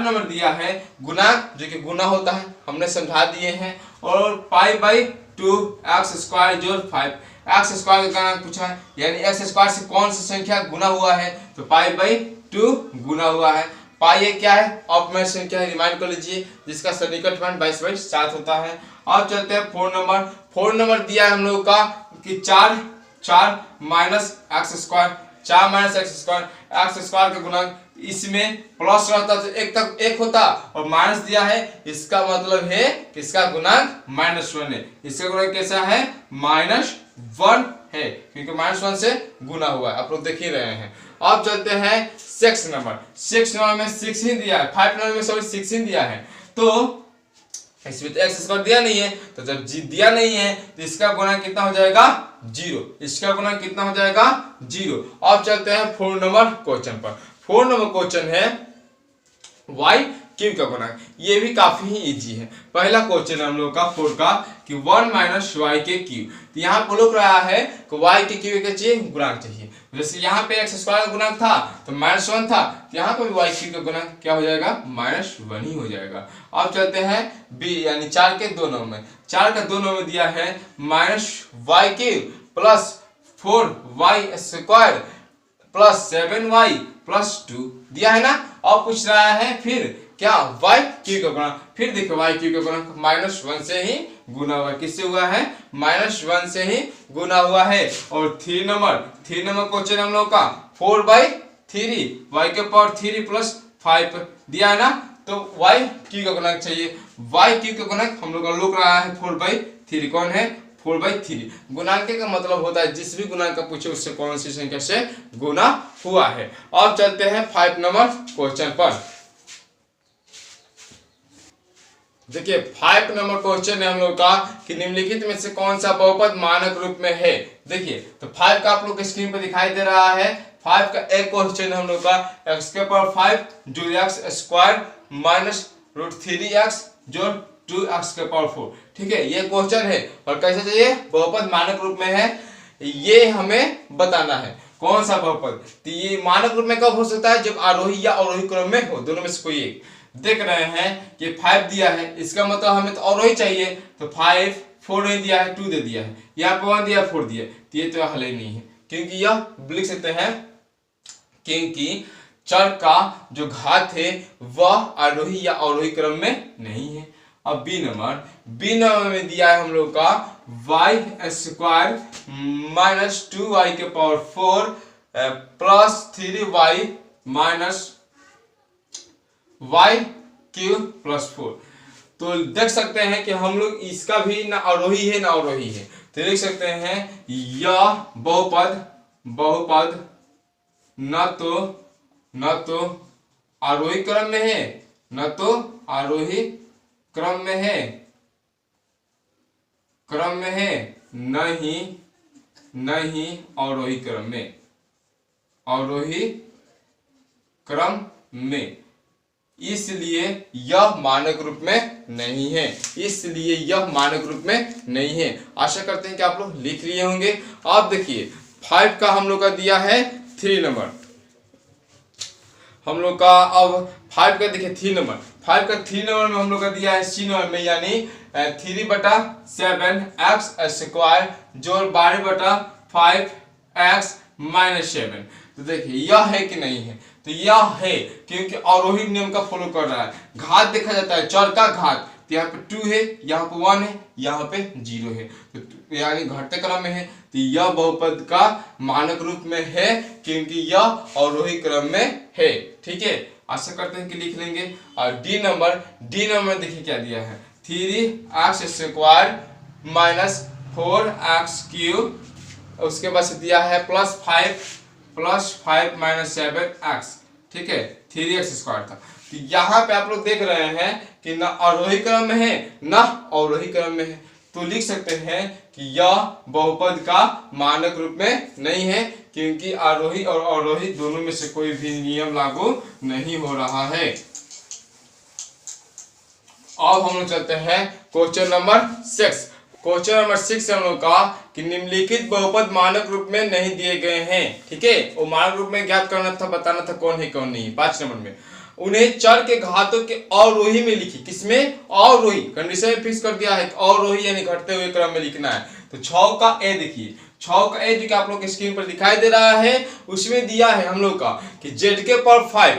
नंबर दिया है गुणांक, जो कि गुना होता है, हमने समझा दिए हैं। और पाई बाई 2 एक्स स्क्वायर जोड़ 5, एक्स स्क्वायर का गुणांक पूछा है, यानी एक्स स्क्वायर से कौन सी संख्या गुना हुआ है, तो पाई बाई 2 गुना हुआ है। पाई क्या है, अपमेय संख्या है, रिमाइंड कर लीजिए, जिसका सन्निकट मान 22/7 होता है। अब चलते हैं 4 नंबर दिया है हम लोगों का कि 4 minus x square, 4 minus x square का गुणांक, इसमें प्लस रहता तो एक तक एक होता, और माइनस दिया है, इसका मतलब है कि इसका गुणांक -1 है। इसका गुणांक कैसा है, -1 है, क्योंकि -1 से गुना हुआ है, आप लोग देख ही रहे हैं। अब चलते हैं 6 नंबर में 6 ही दिया है, 5 नंबर में सॉरी 6 ही दिया है, तो इसमें तो एक्स स्क्वायर दिया नहीं है, तो जब जी दिया नहीं है तो इसका गुणांक कितना हो जाएगा 0, इसका गुणांक कितना हो जाएगा 0। अब चलते हैं 4 नंबर क्वेश्चन पर। 4 नंबर क्वेश्चन है y क्यूब का गुणांक, ये भी काफी ही इजी है। पहला क्वेश्चन है हम लोग का 4 का कि 1 माइनस वाई के क्यूब, तो यहाँ पर लोग रहा है कि y के क्यूब क्या चाहिए, गुणांक चाहिए। जैसे यहाँ पे एक्स स्क्वायर का गुणांक था तो -1 था, तो यहाँ पे भी y क्यूब का गुणांक क्या हो जाएगा, -1 ही हो जाएगा। अब चलते हैं b यानी 4 के 2 नंबर में, 4 का 2 नंबर में दिया है -y cube plus 4y square plus 7y plus 2 दिया है ना। अब पूछ रहा है फिर क्या, y क्यूब का गुणांक, फिर देखो y क्यूब का गुणांक -1 से ही गुना हुआ है, किससे हुआ है, -1 से ही गुना हुआ है। और 3 नंबर क्वेश्चन हम लोग का 4/3 y के पावर 3 प्लस 5 दिया है ना, तो y क्यूब का गुणांक चाहिए। y क्यूब का गुणांक हम लोग का लोग रहा है 4/3, कौन है 4/3। गुणांक का मतलब होता है जिस भी गुणांक का पूछे उससे कौन सी संख्या से गुना हुआ है। अब चलते हैं 5 नंबर क्वेश्चन पर। देखिए 5 नंबर क्वेश्चन है हम लोग का कि निम्नलिखित में से कौन सा बहुपद मानक रूप में है। देखिए तो 5 का आप लोग के स्क्रीन पर दिखाई दे रहा है। 5 का एक क्वेश्चन है हम लोग का x के पावर 5 जोड़ x स्क्वायर माइनस √3x जोड़ 2x के पावर 4, ठीक है, ये क्वेश्चन है। और कैसे चाहिए, बहुपद मानक रूप में है, ये हमें बताना है कौन सा बहुपद। तो ये मानक रूप में कब हो सकता है, जब आरोही या अवरोही क्रम में हो, दोनों में से कोई एक। देख रहे हैं कि 5 दिया है, इसका मतलब हमें तो अवरोही चाहिए, तो 5 4 नहीं दिया है, 2 दे दिया है, यहाँ पे 1 दिया 4 दिया, तो ये तो हल ही नहीं है, क्योंकि यह लिख सकते हैं क्योंकि चर का जो घात है वह आरोही या अवरोही क्रम में नहीं है। अब बी नंबर में दिया है हम लोग का y स्क्वायर माइनस 2y के power 4 plus 3y minus y cube plus 4। तो देख सकते हैं कि हम लोग इसका भी ना अवरोही है ना अवरोही है, तो देख सकते हैं यह बहुपद न तो आरोही क्रम में है, न तो आरोही क्रम में है, नहीं अवरोही क्रम में, इसलिए यह मानक रूप में नहीं है। आशा करते हैं कि आप लोग लिख लिए होंगे। अब देखिए 5 का हम लोग का दिया है 3 नंबर, हम लोग का अब 5 का देखिए 3 नंबर, 5 का 3 नंबर में हम लोग का दिया है सी नंबर में, यानी 3/7 एक्स स्क्वायर जोड़ 12/5 एक्स माइनस 7। तो देखिए यह है कि नहीं है, तो यह है क्योंकि अवरोही नियम का फॉलो कर रहा है। घात देखा जाता है, चर का घात, तो यहाँ पे 2 है, यहाँ पे 1 है, यहाँ पे 0 है, तो यानी घटते क्रम में है, तो यह बहुपद का मानक रूप में है क्योंकि यह अवरोही क्रम में है, ठीक है। आशा करते हैं कि लिख लेंगे। और डी नंबर में देखिए क्या दिया है, 3x square minus 4x cube, उसके बाद से दिया है प्लस 5 प्लस 5 माइनस 7x, ठीक है, 3x² था। तो यहाँ पे आप लोग देख रहे हैं कि ना आरोही क्रम में है ना अवरोही क्रम में है, तो लिख सकते हैं कि यह बहुपद का मानक रूप में नहीं है, क्योंकि आरोही और अवरोही दोनों में से कोई भी नियम लागू नहीं हो रहा है। अब हम लोग चलते हैं क्वेश्चन नंबर 6। क्वेश्चन नंबर 6 हम लोग का कि निम्नलिखित बहुपद मानक रूप में नहीं दिए गए हैं, ठीक है, वो मानक रूप में ज्ञात करना था, बताना था कौन है कौन नहीं। 5 नंबर में उन्हें चर के घातों के अवरोही में लिखी, किसमें, अवरोही, कंडीशन में फिक्स कर दिया है अवरोही यानी घटते हुए क्रम में लिखना है। तो 6 का ए देखिए, 6 का ए जो कि आप लोग के स्क्रीन पर दिखाई दे रहा है, उसमें दिया है हम लोग का कि जेड के पावर 5,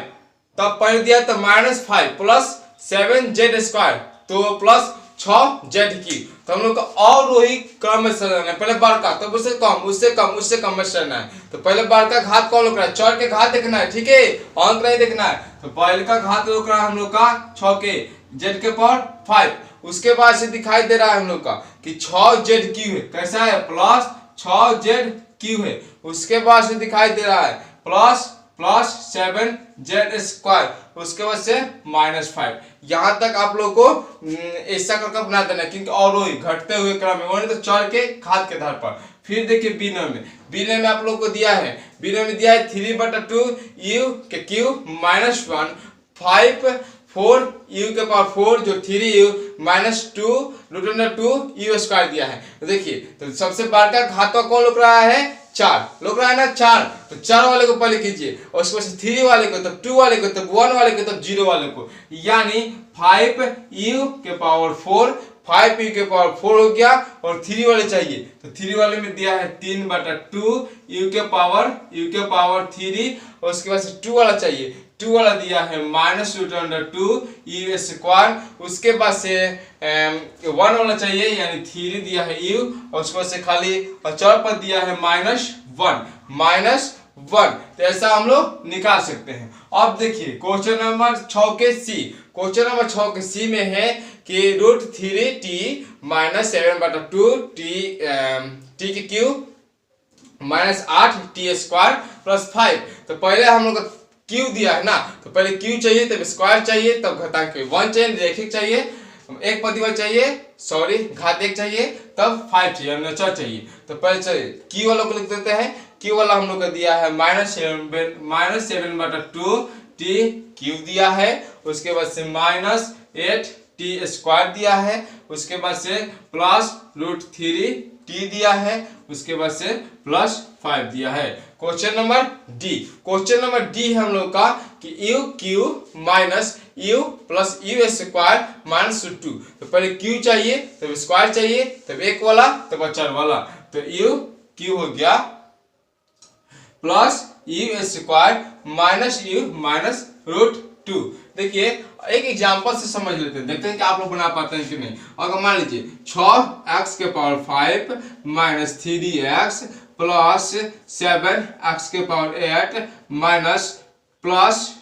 तब पहले दिया तो -5 प्लस 7z², तो प्लस 6z3। तो हम लोग का अवरोही क्रम में चलना है, पहले बार का, तब उससे कम उससे कम उससे कम में चलना है। तो पहले बार का घात कौन लोग रहा है, चर के घात देखना है, ठीक है, अंक नहीं देखना है। तो पहले का घात लोग रहा है हम लोग का 6 के z के पावर 5, उसके बाद से दिखाई दे रहा है हम लोग का कि 6z3 है, कैसा है, प्लस 6z3 है। उसके बाद से दिखाई दे रहा है प्लस 7z², उसके बाद से -5। यहां तक आप लोग को ऐसा करके बना देना, क्योंकि अवरोही घटते हुए क्रम में, वही तो चर के घात के आधार पर। फिर देखिए बी में आप लोग को दिया है, बी में दिया है 3/2 u के क्यूब -1 5 4 u के पावर 4 जो 3u -2 √2u² दिया है। तो देखिए, तो सबसे बड़ा का घात कौन लोग रहा है, 4 लोग रहा है ना, 4। तो 4 वाले को पहले कीजिए, और उसके बाद 3 वाले को, तब 2 वाले को, तब 1 वाले को, तब 0 वाले को, यानी 5u के पावर 4, 5u के पावर 4 हो गया, और 3 वाले चाहिए। तो 3 वाले में दिया है 3/2 u के पावर 3, और उसके बाद से 2 वाला चाहिए, 2 वाला दिया है -√2u², उसके बाद से 1 वाला चाहिए यानी 3 दिया है u, और उसके बाद से खाली और चर पर दिया है -1। तो ऐसा हम लोग निकाल सकते हैं। अब देखिए क्वेश्चन नंबर 6 के सी, क्वेश्चन नंबर 6 के सी में है कि √3t -7/2 t के क्यूब -8t² प्लस 5। तो पहले हम लोग क्यू दिया है ना, तो पहले क्यू चाहिए, तब स्क्वायर चाहिए, तब घातांक 1 चाहिए, रेखिक चाहिए, एक प्रतिबल चाहिए, सॉरी घात 1 चाहिए, तब 5 चाहिए, चर चाहिए। तो पहले चलिए क्यू वाला को लिख देते हैं। क्यू वाला हम लोग का दिया है -7/2 t क्यूब दिया है, उसके बाद से -8t² दिया है, उसके बाद से प्लस √3t दिया है, उसके बाद से प्लस 5 दिया है। Question number D, question number D हम लोग का कि u cube -u plus u² -2। तो पहले q चाहिए, तब स्क्वायर चाहिए, तब 1 वाला, तब 4 वाला। तो u क्यूब हो गया प्लस u² -u -√2। देखिए एक एग्जांपल से समझ लेते हैं, देखते हैं कि आप लोग बना पाते हैं कि नहीं। अगर मान लीजिए 6x के पावर 5 -3x प्लस 7x के पावर 8 माइनस प्लस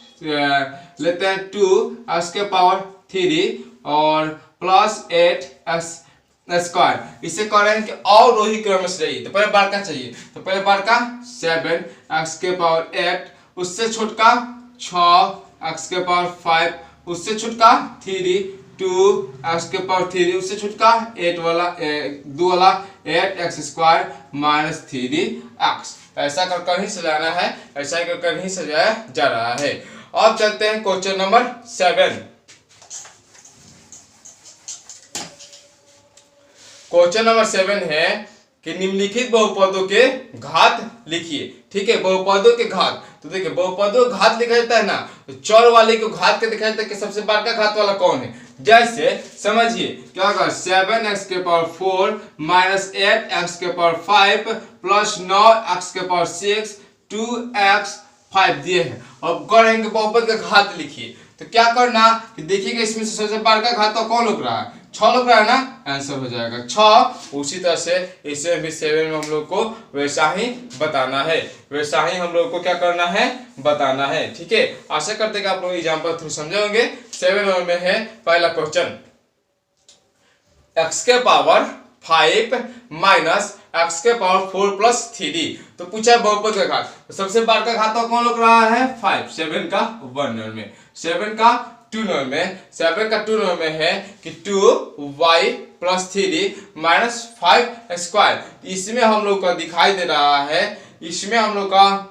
लेते हैं 2x के पावर 3 और प्लस 8x², इसे कह रहे हैं कि अवरोही क्रम में से चाहिए। तो पहले बार का चाहिए, तो पहले बार का 7x के पावर 8, उससे छोटका 6x के पावर 5, उससे छोटका 3 2x के पावर 3, उससे छुटका 8 वाला 2 वाला 8x² -3x। ऐसा कर ही सजाना है, ऐसा कर ही सजाया जा रहा है। अब चलते हैं क्वेश्चन नंबर 7। क्वेश्चन नंबर 7 है कि निम्नलिखित बहुपदों के घात लिखिए। ठीक है, बहुपदों के घात। तो देखिए बहुपदों का घात लिखा जाता है ना, तो चर वाले को घात के दिखाया जाता है कि सबसे बड़ा घात वाला कौन है। जैसे समझिए क्या होगा, 7x के पावर 4 माइनस 8x के पावर 5 प्लस 9x के पावर 6 2x 5 दिए हैं। अब करेंगे बहुपद का घात लिखिए। तो क्या करना कि देखिएगा इसमें से सबसे बड़ा घात तो कौन लग रहा है, 6 लग रहा है ना, आंसर हो जाएगा 6। उसी तरह से इसे भी 7 में हम लोग को वैसा ही बताना है, वैसा ही हम लोग को क्या करना है, बताना है। ठीक है, आशा करते हैं कि आप लोग एग्जांपल थ्रू समझे होंगे। 7 में है पहला क्वेश्चन, x के पावर 5 माइनस x के पावर 4 प्लस 3। तो पूछा बहुपद का घात, तो सबसे बड़ा का घात कौन लग रहा है 5, 7 का 1 नंबर में, 7 का 2 नंबर में, 7 का 2 नंबर में है कि 2y प्लस 3 माइनस 5 स्क्वायर। इसमें हम लोग का दिखाई दे रहा है, इसमें हम लोग का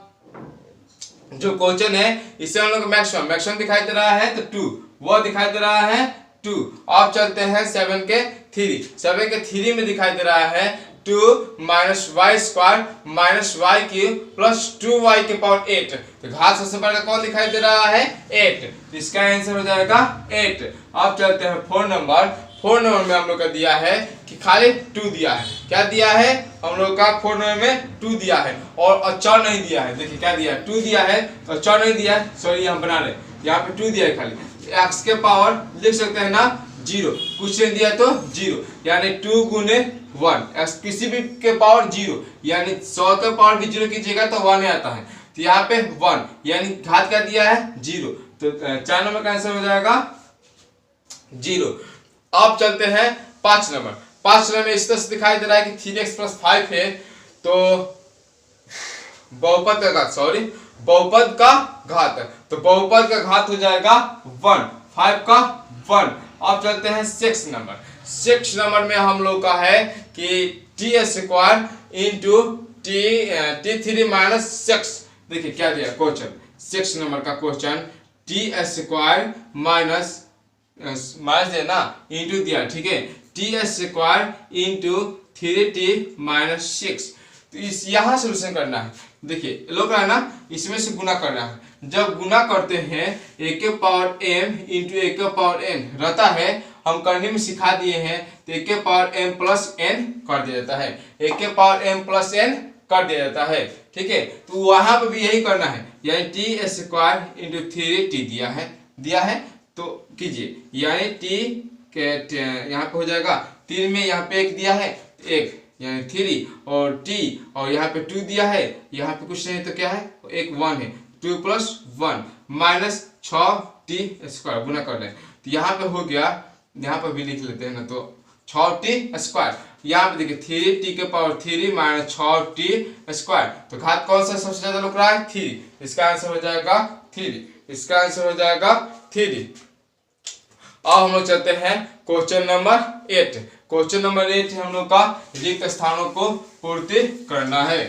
जो क्वेश्चन है इससे हम लोग मैक्सिमम दिखाई दे रहा है, तो 2 वो दिखाई दे रहा है 2। अब चलते हैं 7 के 3, 7 के 3 में दिखाई दे रहा है 2 minus Y square minus Y cube plus 2y के पावर 8। तो घात सबसे बड़ा कौन दिखाई दे रहा है 8, तो इसका आंसर हो जाएगा 8। अब चलते हैं 4 नंबर, 4 नंबर में हम लोग का दिया है कि खाली 2 दिया है। क्या दिया है हम लोग का 4 नंबर में 2 दिया है और अचर नहीं दिया है। देखिए क्या दिया है 2 दिया है तो अचर नहीं दिया है, सॉरी हम बना रहे, यहाँ पे 2 दिया है खाली, x के पावर लिख सकते हैं ना 0, कुछ नहीं दिया तो 0, यानी 2 गुने 1, x किसी भी के पावर 0, यानी 100 के पावर भी 0 कीजिएगा तो 1 आता है, तो यहाँ पे 1 यानी घात क्या दिया है 0, तो 4 नंबर का आंसर हो जाएगा 0। अब चलते हैं 5 नंबर, 5 नंबर में इस तरह से दिखाई दे रहा है कि 3x प्लस 5 है, तो बहुपद का घात, सॉरी बहुपद का घात, तो बहुपद का घात हो जाएगा 1, 5 का 1। अब चलते हैं 6 नंबर, 6 नंबर में हम लोग का है कि T square into t3 minus 6। देखिए क्या दिया क्वेश्चन, 6 नंबर का क्वेश्चन टी स्क्वायर माइनस देना इंटू दिया, ठीक है, T square into 3t minus 6। तो इस यहाँ सोल्यूशन करना है, देखिए लोग है ना इसमें से गुना करना है। जब गुना करते हैं a के पावर m इंटू a के पावर n रहता है, हम करने में सिखा दिए हैं, तो a के पावर m प्लस n कर दिया जाता है, a के पावर m प्लस n कर दिया जाता है, ठीक है। तो वहां पर भी यही करना है, यानी टी स्क्वायर इंटू 3t दिया है तो कीजिए, यानी t के यहाँ पे हो जाएगा 3 में यहाँ पे 1 दिया है 1 यानी 3 और t और यहाँ पे 2 दिया है, यहाँ पे कुछ नहीं तो क्या है एक 1 है, 2 प्लस 1 माइनस 6t स्क्वायर गुना कर रहे हैं, तो यहाँ पे हो गया, यहाँ पे भी लिख लेते हैं ना, तो 6t स्क्वायर, यहाँ पे देखिए 3t के पावर 3 माइनस 6t स्क्वायर, तो घात कौन सा सबसे ज्यादा लग रहा है 3, इसका आंसर हो जाएगा 3, इसका आंसर हो जाएगा 3। अब हम लोग चलते हैं क्वेश्चन नंबर 8, क्वेश्चन नंबर 8 हम लोग का रिक्त स्थानों को पूर्ति करना है।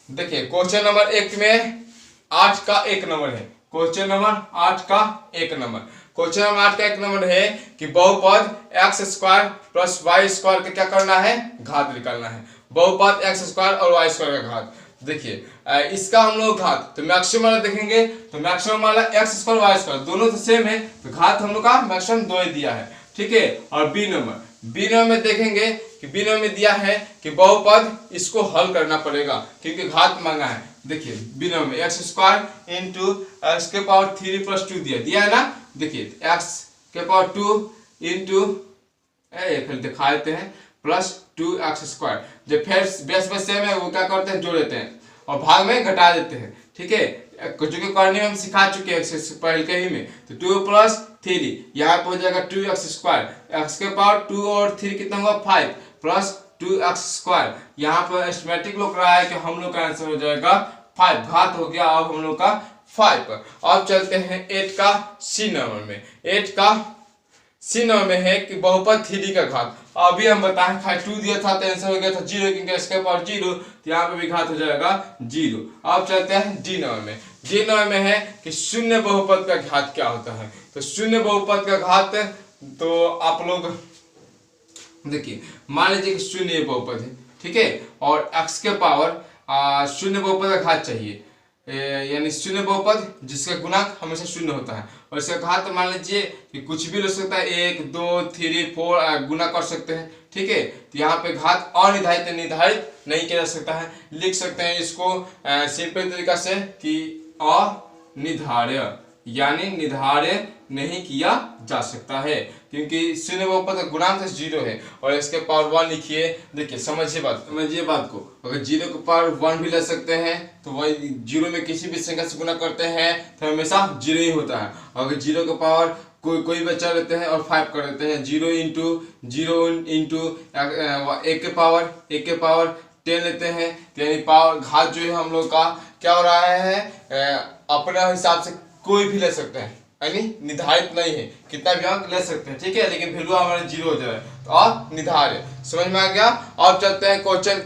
देखिए क्वेश्चन नंबर 1 में 8 का 1 नंबर है, क्वेश्चन नंबर 8 का 1 नंबर, क्वेश्चन नंबर 8 का 1 नंबर है कि बहुपद x square plus Y square का क्या करना है घात निकालना है, बहुपद x स्क्वायर और वाई स्क्वायर का घात। देखिए इसका हम लोग घात तो मैक्सिमम वाला देखेंगे, तो मैक्सिमम वाला x स्क्वायर वाई स्क्वायर दोनों तो सेम है, तो घात हम लोग का मैक्सिमम 2 ही दिया है, ठीक है। और बी नंबर में देखेंगे कि बी नंबर में दिया है कि बहुपद इसको हल करना पड़ेगा क्योंकि घात मांगा है। देखिए बी नंबर में एक्स स्क्वायर इंटू एक्स के पावर 3 प्लस 2 दिया है ना, देखिए एक्स के पावर 2 इंटू दिखा देते हैं प्लस 2x स्क्वायर, जब फिर बेस सेम है वो क्या करते हैं जोड़ देते हैं और भाग में घटा देते हैं, ठीक है, जो कि करने में हम सिखा चुके हैं पहले के ही में। तो 2 प्लस 3 यहाँ पे हो जाएगा 2x स्क्वायर, x के पावर 2 और 3 कितना हुआ 5 प्लस 2x स्क्वायर, यहाँ पर एस्टिमेटिक लोग रहा है कि हम लोग का आंसर हो जाएगा 5, घात हो गया अब हम लोग का 5। अब चलते हैं 8 का सी नंबर में, 8 का सी नंबर में है कि बहुपद 3d का घात। अभी हम बताएं 2 दिया था तो आंसर हो गया था 0 क्योंकि इसके पावर 0, तो यहाँ पे भी घात हो जाएगा 0। अब चलते हैं डी नंबर में, डी नंबर में है कि शून्य बहुपद का घात क्या होता है। तो शून्य बहुपद का घात तो आप लोग देखिए मान लीजिए कि शून्य बहुपद है, ठीक है, और x के पावर शून्य बहुपद का घात चाहिए, यानी शून्य बहुपद जिसका गुणांक हमेशा शून्य होता है और इसका घात मान लीजिए कि कुछ भी ले सकता है 1 2 3 4 गुना कर सकते हैं, ठीक है। तो यहाँ पे घात अनिर्धारित निर्धारित नहीं किया जा सकता है, लिख सकते हैं इसको सिंपल तरीका से कि अनिर्धार्य, यानी निर्धार्य नहीं किया जा सकता है क्योंकि शून्य बहुपद का गुणांक 0 है और इसके पावर 1 लिखिए। देखिए समझिए बात को, अगर 0 के पावर 1 भी ले सकते हैं तो वही 0 में किसी भी संख्या से गुना करते हैं तो हमेशा 0 ही होता है, अगर 0 के पावर कोई बच्चा लेते हैं और 5 कर देते हैं। 0 इंटू एक के पावर 10 लेते हैं, तो यानी पावर घात जो है हम लोग का क्या हो रहा है, अपने हिसाब से कोई भी ले सकते हैं, यानी निर्धारित नहीं है, कितना भी अंक ले सकते हैं, ठीक है, लेकिन वैल्यू हमारे 0 हो जाए तो अनिर्धारित। समझ में आ गया। अब चलते हैं क्वेश्चन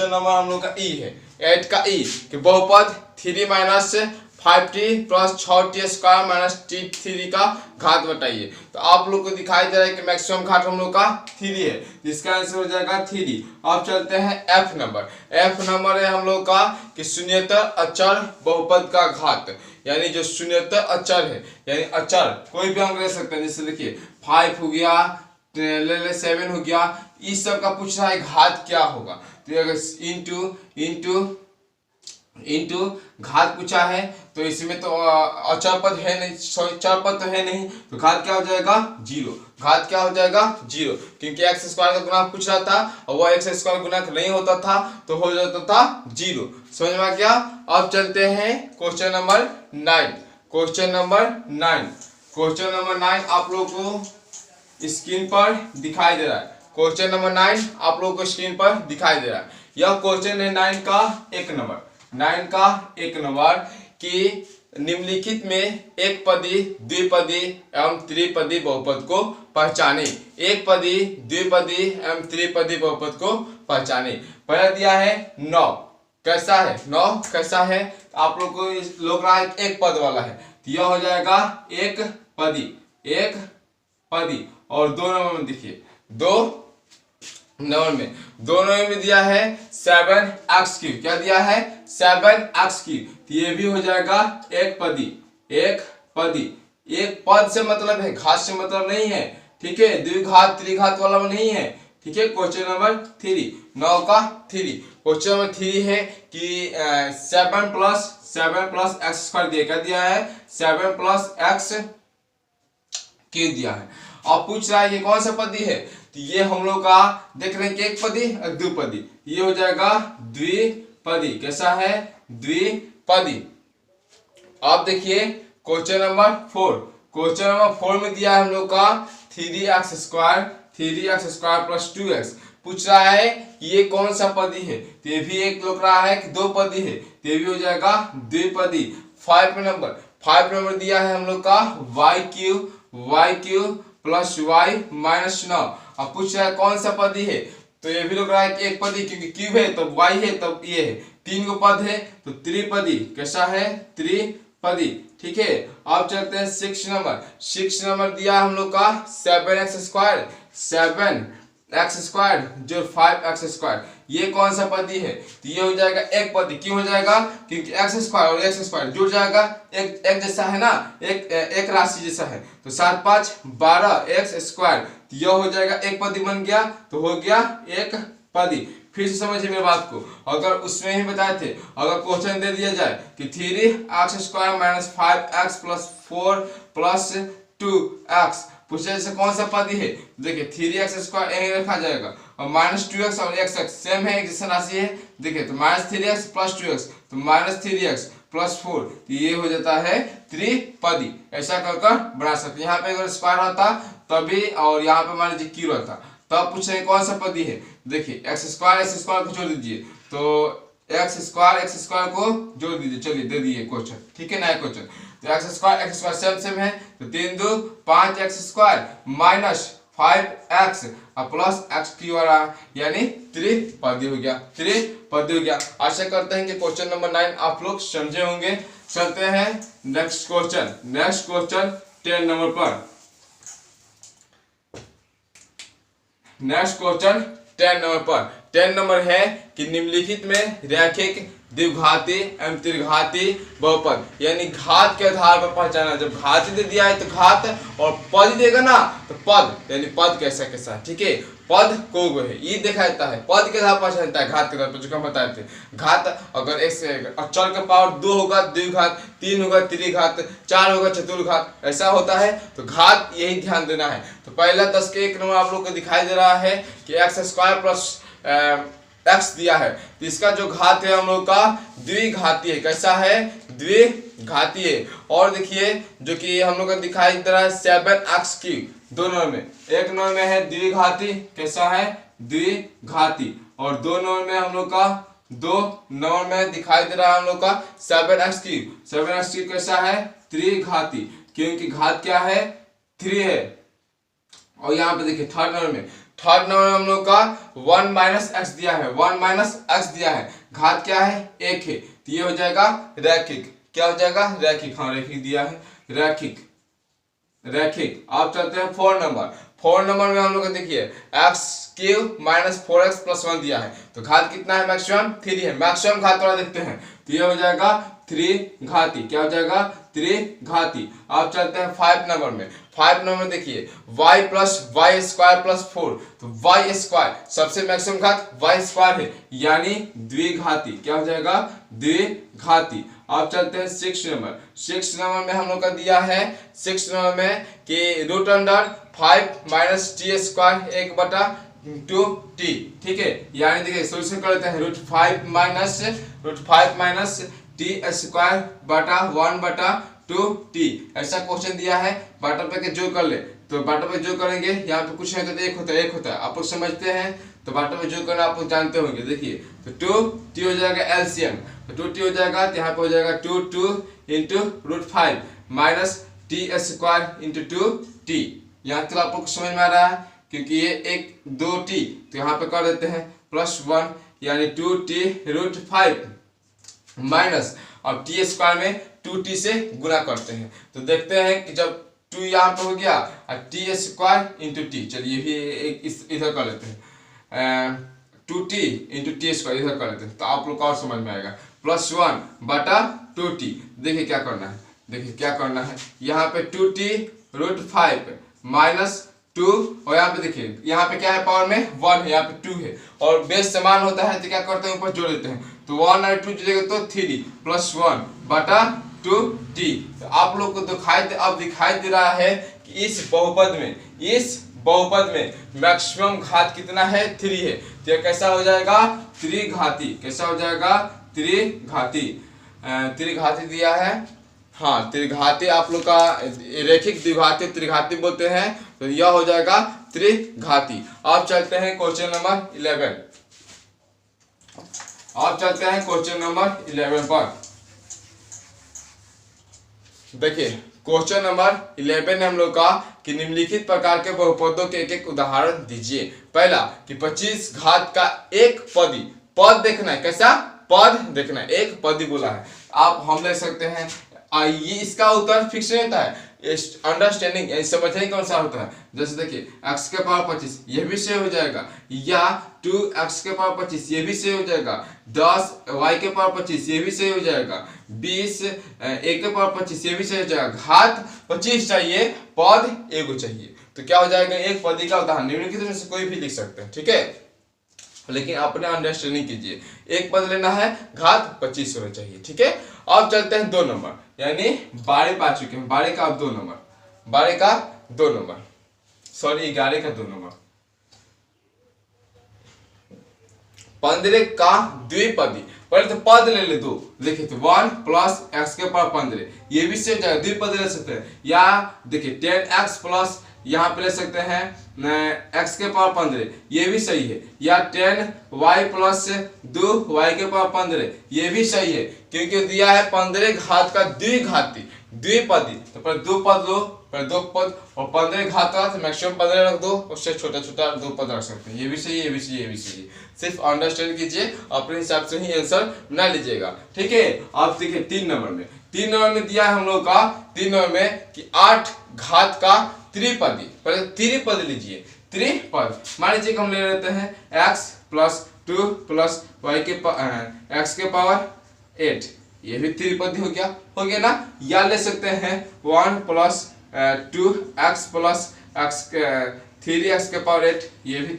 नंबर हम लोग का ई है, 8 का ई कि बहुपद 3 - 5t plus 6t square minus t3 का घात बताइए। तो आप लोग को दिखाई दे रहा है कि मैक्सिमम घात हम लोग का 3 है, जिसका आंसर हो जाएगा 3। अब चलते हैं एफ नंबर है हम लोग का कि शून्येतर अचर बहुपद का घात, यानी जो शून्येतर अचर है, यानी अचर कोई भी अंक ले सकते हैं, जैसे देखिए 5 हो गया, ले 7 हो गया, इस सब का पूछ रहा है घात क्या होगा। तो अगर इंटू घात पूछा है तो इसमें तो अचर पद है नहीं, चर पद तो है नहीं, तो घात क्या हो जाएगा 0। घात क्या हो जाएगा 0, क्योंकि x स्क्वायर का गुणक पूछ रहा था और वह x स्क्वायर गुणक नहीं होता था तो हो जाता था 0। समझ में आ गया। अब चलते हैं क्वेश्चन नंबर 9 आप लोग को स्क्रीन पर दिखाई दे रहा है। क्वेश्चन नंबर 9 आप लोग को स्क्रीन पर दिखाई दे रहा है। यह क्वेश्चन है 9 का 1 नंबर कि निम्नलिखित में एक पदी, द्विपदी एवं त्रिपदी बहुपद को पहचाने। एक पदी, द्विपदी एवं त्रिपदी बहुपद को पहचाने। पहला दिया है 9 कैसा है, आप लोग को लोग रहा है एक पद वाला है, तो यह हो जाएगा एक पदी। और 2 नंबर में देखिए, 2 नंबर में दिया है 7x3। क्या दिया है 7x3, तो ये भी हो जाएगा एक पदी। एक पद से मतलब है, घात से मतलब नहीं है, ठीक है, द्विघात त्रिघात वाला में नहीं है, ठीक है। क्वेश्चन नंबर 3 9 का 3 क्वेश्चन नंबर 3 है कि 7 प्लस एक्स स्क्वायर दिया, क्या दिया है 7 प्लस एक्स क्यूब दिया है। अब पूछ रहा है ये कौन सा पदी है, तो ये हम लोग का देख रहे हैं कि एक पदी और द्विपदी, ये हो जाएगा द्विपदी। कैसा है द्विपदी। अब देखिए क्वेश्चन नंबर 4 में दिया है हम लोग का 3x स्क्वायर प्लस 2x। पूछ रहा है कि ये कौन सा पदी है, तो ये भी एक लोग रहा है कि 2 पदी है, तो ये भी हो जाएगा द्विपदी। 5 नंबर दिया है हम लोग का y cube plus y minus 9। अब पूछ रहा है कौन सा पदी है, तो ये भी लोग रहा है कि एक पदी, क्योंकि क्यूब है तो y है तब ये है, 3 को पद है तो त्रिपदी। कैसा है त्रिपदी, ठीक है। अब चलते हैं 6 नंबर दिया हम लोग का 7x स्क्वायर जो 5x स्क्वायर, ये कौन सा पदी है, तो ये हो जाएगा एक पदी। क्यों हो जाएगा, क्योंकि x स्क्वायर और x स्क्वायर जुड़ जाएगा, एक जैसा है ना, एक राशि जैसा है, तो 7 5 12x स्क्वायर, तो यह हो जाएगा एक पदी बन गया, तो हो गया एक पदी। फिर से समझिए मेरी बात को, अगर उसमें ही बताए थे, अगर क्वेश्चन दे दिया जाए कि 3x square minus 5x plus 4 plus 2x, पूछे जैसे कौन सा पदी है, देखिए 3x स्क्वायर यही रखा जाएगा और माइनस 2x और x सेम है, एक जैसा राशि है, देखिए तो माइनस 3x प्लस 2x तो माइनस 3x प्लस 4, तो ये हो जाता है त्रिपदी। ऐसा कर बना सकते। यहाँ पे अगर स्क्वायर होता तभी, और यहाँ पे मान लीजिए क्यू रहता, तब पूछ रहे कौन सा पदी है, देखिए x स्क्वायर को जोड़ दीजिए, तो x स्क्वायर को जोड़ दीजिए, चलिए दे दिए क्वेश्चन, ठीक है, नया क्वेश्चन। तो x स्क्वायर सेम है, तो 3 2 5x स्क्वायर माइनस 5x और प्लस x क्यू आ रहा, यानी त्रिपदी हो गया। आशा करते हैं कि क्वेश्चन नंबर 9 आप लोग समझे होंगे। चलते हैं नेक्स्ट क्वेश्चन 10 नंबर पर। नेक्स्ट क्वेश्चन 10 नंबर है कि निम्नलिखित में रैखिक द्विघाती एवं त्रिघाती बहुपद, यानी घात के आधार पर पहचाना। जब घाती दे दिया है तो घात, और पद देगा ना तो पद, यानी पद कैसा है, ठीक है, पद को है ये देखा जाता है, पद के आधार पर पहचानता है, घात के आधार पर, जो हम बताए थे। घात अगर अचर का पावर 2 होगा द्विघात, 3 होगा त्रिघात, 4 होगा चतुर्घात, ऐसा होता है, तो घात यही ध्यान देना है। तो पहला 10 के 1 नंबर आप लोग को दिखाई दे रहा है कि x स्क्वायर प्लस x दिया है, तो इसका जो घात है हम लोग का द्विघाती है। कैसा है? द्विघाती है। और देखिए जो कि हम लोग को दिखाई दे रहा है 7x3 दो नंबर में, एक नंबर में है द्विघाती, कैसा है? द्विघाती। और दो नंबर में हम लोग का दो नंबर में दिखाई दे रहा है हम लोग का 7x3। 7x3 कैसा है? त्रिघाती, क्योंकि घात क्या है? 3 है। और यहाँ पे देखिए थर्ड नंबर में हम लोग का 1 माइनस एक्स दिया है, 1 माइनस एक्स दिया है, घात क्या है? 1 है, तो ये हो जाएगा रैखिक। क्या हो जाएगा? रैखिक। हाँ रैखिक दिया है, रैखिक। रैखिक। आप चलते हैं 4 नंबर। 4 नंबर में हम लोग को देखिए x³ माइनस 4x प्लस 1 दिया है, तो घात कितना है? मैक्सिमम 3 है। मैक्सिमम घात वाला देखते हैं, तो ये हो जाएगा त्रिघाती। क्या हो जाएगा? त्रिघाती। आप चलते हैं 5 नंबर में। 5 नंबर में देखिए y plus Y square plus 4, तो वाई स्क्वायर सबसे मैक्सिमम घात वाई स्क्वायर है, यानी द्विघाती। क्या हो जाएगा? द्विघाती। आप चलते हैं 6 नंबर। 6 नंबर में हम लोग का दिया है 6 नंबर में कि root under 5 minus T square 1/2t, ठीक है। यानी देखिए सोल्यूशन कर लेते हैं, रूट 5 माइनस टी स्क्वायर बटा 1/2t। ऐसा क्वेश्चन दिया है, बाटा पे के जो कर ले, तो बाटा पे जो करेंगे यहाँ पे कुछ नहीं होता, एक होता है, एक होता है, आप लोग समझते हैं, तो बाटा पे जो करना आप लोग जानते होंगे। देखिए तो 2t हो जाएगा एलसीएम, तो 2t हो जाएगा, तो यहाँ पे हो जाएगा 2 into root 5 minus T square into 2t। यहाँ तक आप लोग समझ में आ रहा है, क्योंकि ये एक 2t, तो यहाँ पे कर देते हैं +1, यानी 2t रूट 5 माइनस, अब टी स्क्वायर में 2t से गुना करते हैं, तो देखते हैं कि जब 2 यहाँ पे हो गया और टी स्क्वायर इंटू टी, चलिए भी इधर कर लेते हैं, 2t इंटू टी स्क्वायर इधर कर लेते हैं, तो आप लोग को और समझ में आएगा। +1 बटा 2t। देखिए क्या करना है, देखिए क्या करना है, यहाँ पे 2t रूट 5 माइनस 2, और यहाँ पे देखिए यहाँ पे क्या है, पावर में 1 है, यहाँ पे 2 है, और बेस समान होता है, तो क्या करते हैं, ऊपर जोड़ देते हैं, तो 1 और 2 जोड़ेंगे तो 3 +1 बटा 2t। तो आप लोग को दिखाई दे रहा है कि इस बहुपद में मैक्सिमम घात कितना है? 3 है, तो ये कैसा हो जाएगा? त्रिघाती। कैसा हो जाएगा? त्रिघाती। त्रिघाती दिया है, हाँ त्रिघाती। आप लोग का रैखिक द्विघाती त्रिघाती बोलते हैं, तो यह हो जाएगा त्रिघाती। आप चलते हैं क्वेश्चन नंबर 11। आप चलते हैं क्वेश्चन नंबर 11 पर। देखिए क्वेश्चन नंबर 11 हम लोग का कि निम्नलिखित प्रकार के बहुपदों के एक एक उदाहरण दीजिए। पहला कि 25 घात का एक पद देखना है, कैसा? पद देखना है, एक पद बोला है। आप हम ले सकते हैं, ये इसका उत्तर फिक्स नहीं होता है, अंडरस्टैंडिंग समझने कौन सा होता है। जैसे देखिए x के पावर 25 ये भी सेव हो जाएगा, या 2x के पावर 25 ये भी सेव हो जाएगा, 10 y के पावर 25 ये भी सेव हो जाएगा, 20 a के पावर 25 ये भी सेव हो जाएगा। घात 25 चाहिए, पद एगो चाहिए, तो क्या हो जाएगा? एक पद का उदाहरण निम्नलिखित में से कोई भी लिख सकते हैं, ठीक है, लेकिन अपने अंडरस्टैंडिंग कीजिए। एक पद लेना है, घात 25 होना चाहिए, ठीक है। अब चलते हैं 2 नंबर, यानी 12 पा चुके हैं, 12 का अब 2 नंबर, 12 का 2 नंबर, सॉरी 11 का 2 नंबर। 15 का द्विपदी, पहले तो पद ले ले दो, देखिए तो 1 प्लस एक्स के पावर 15, ये भी से द्विपद ले सकते हैं, या देखिए 10x प्लस यहाँ पे ले सकते हैं x के पावर 15, ये भी सही है, या 10y प्लस 2y के पावर 15, ये भी सही है, क्योंकि दिया है 15 घात का द्विघाती द्विपदी, तो पर 2 पद लो, पर 2 पद, और 15 घात का तो मैक्सिमम 15 रख दो, उससे छोटा छोटा 2 पद रख सकते हैं, ये भी सही है, ये भी सही है, ये भी सही है। सिर्फ अंडरस्टैंड कीजिए, अपने हिसाब से ही आंसर बना लीजिएगा, ठीक है। आप देखिए 3 नंबर में, 3 नंबर में दिया है हम लोग का 3 नंबर में कि 8 घात का त्रिपदी, पहले त्रिपद लीजिए, त्रिपद मान लीजिए कि हम ले लेते हैं x प्लस 2 प्लस y के x के पावर 8, ये भी त्रिपदी हो गया ना। या ले सकते हैं 1 प्लस 2x प्लस 3x के पावर 8, ये भी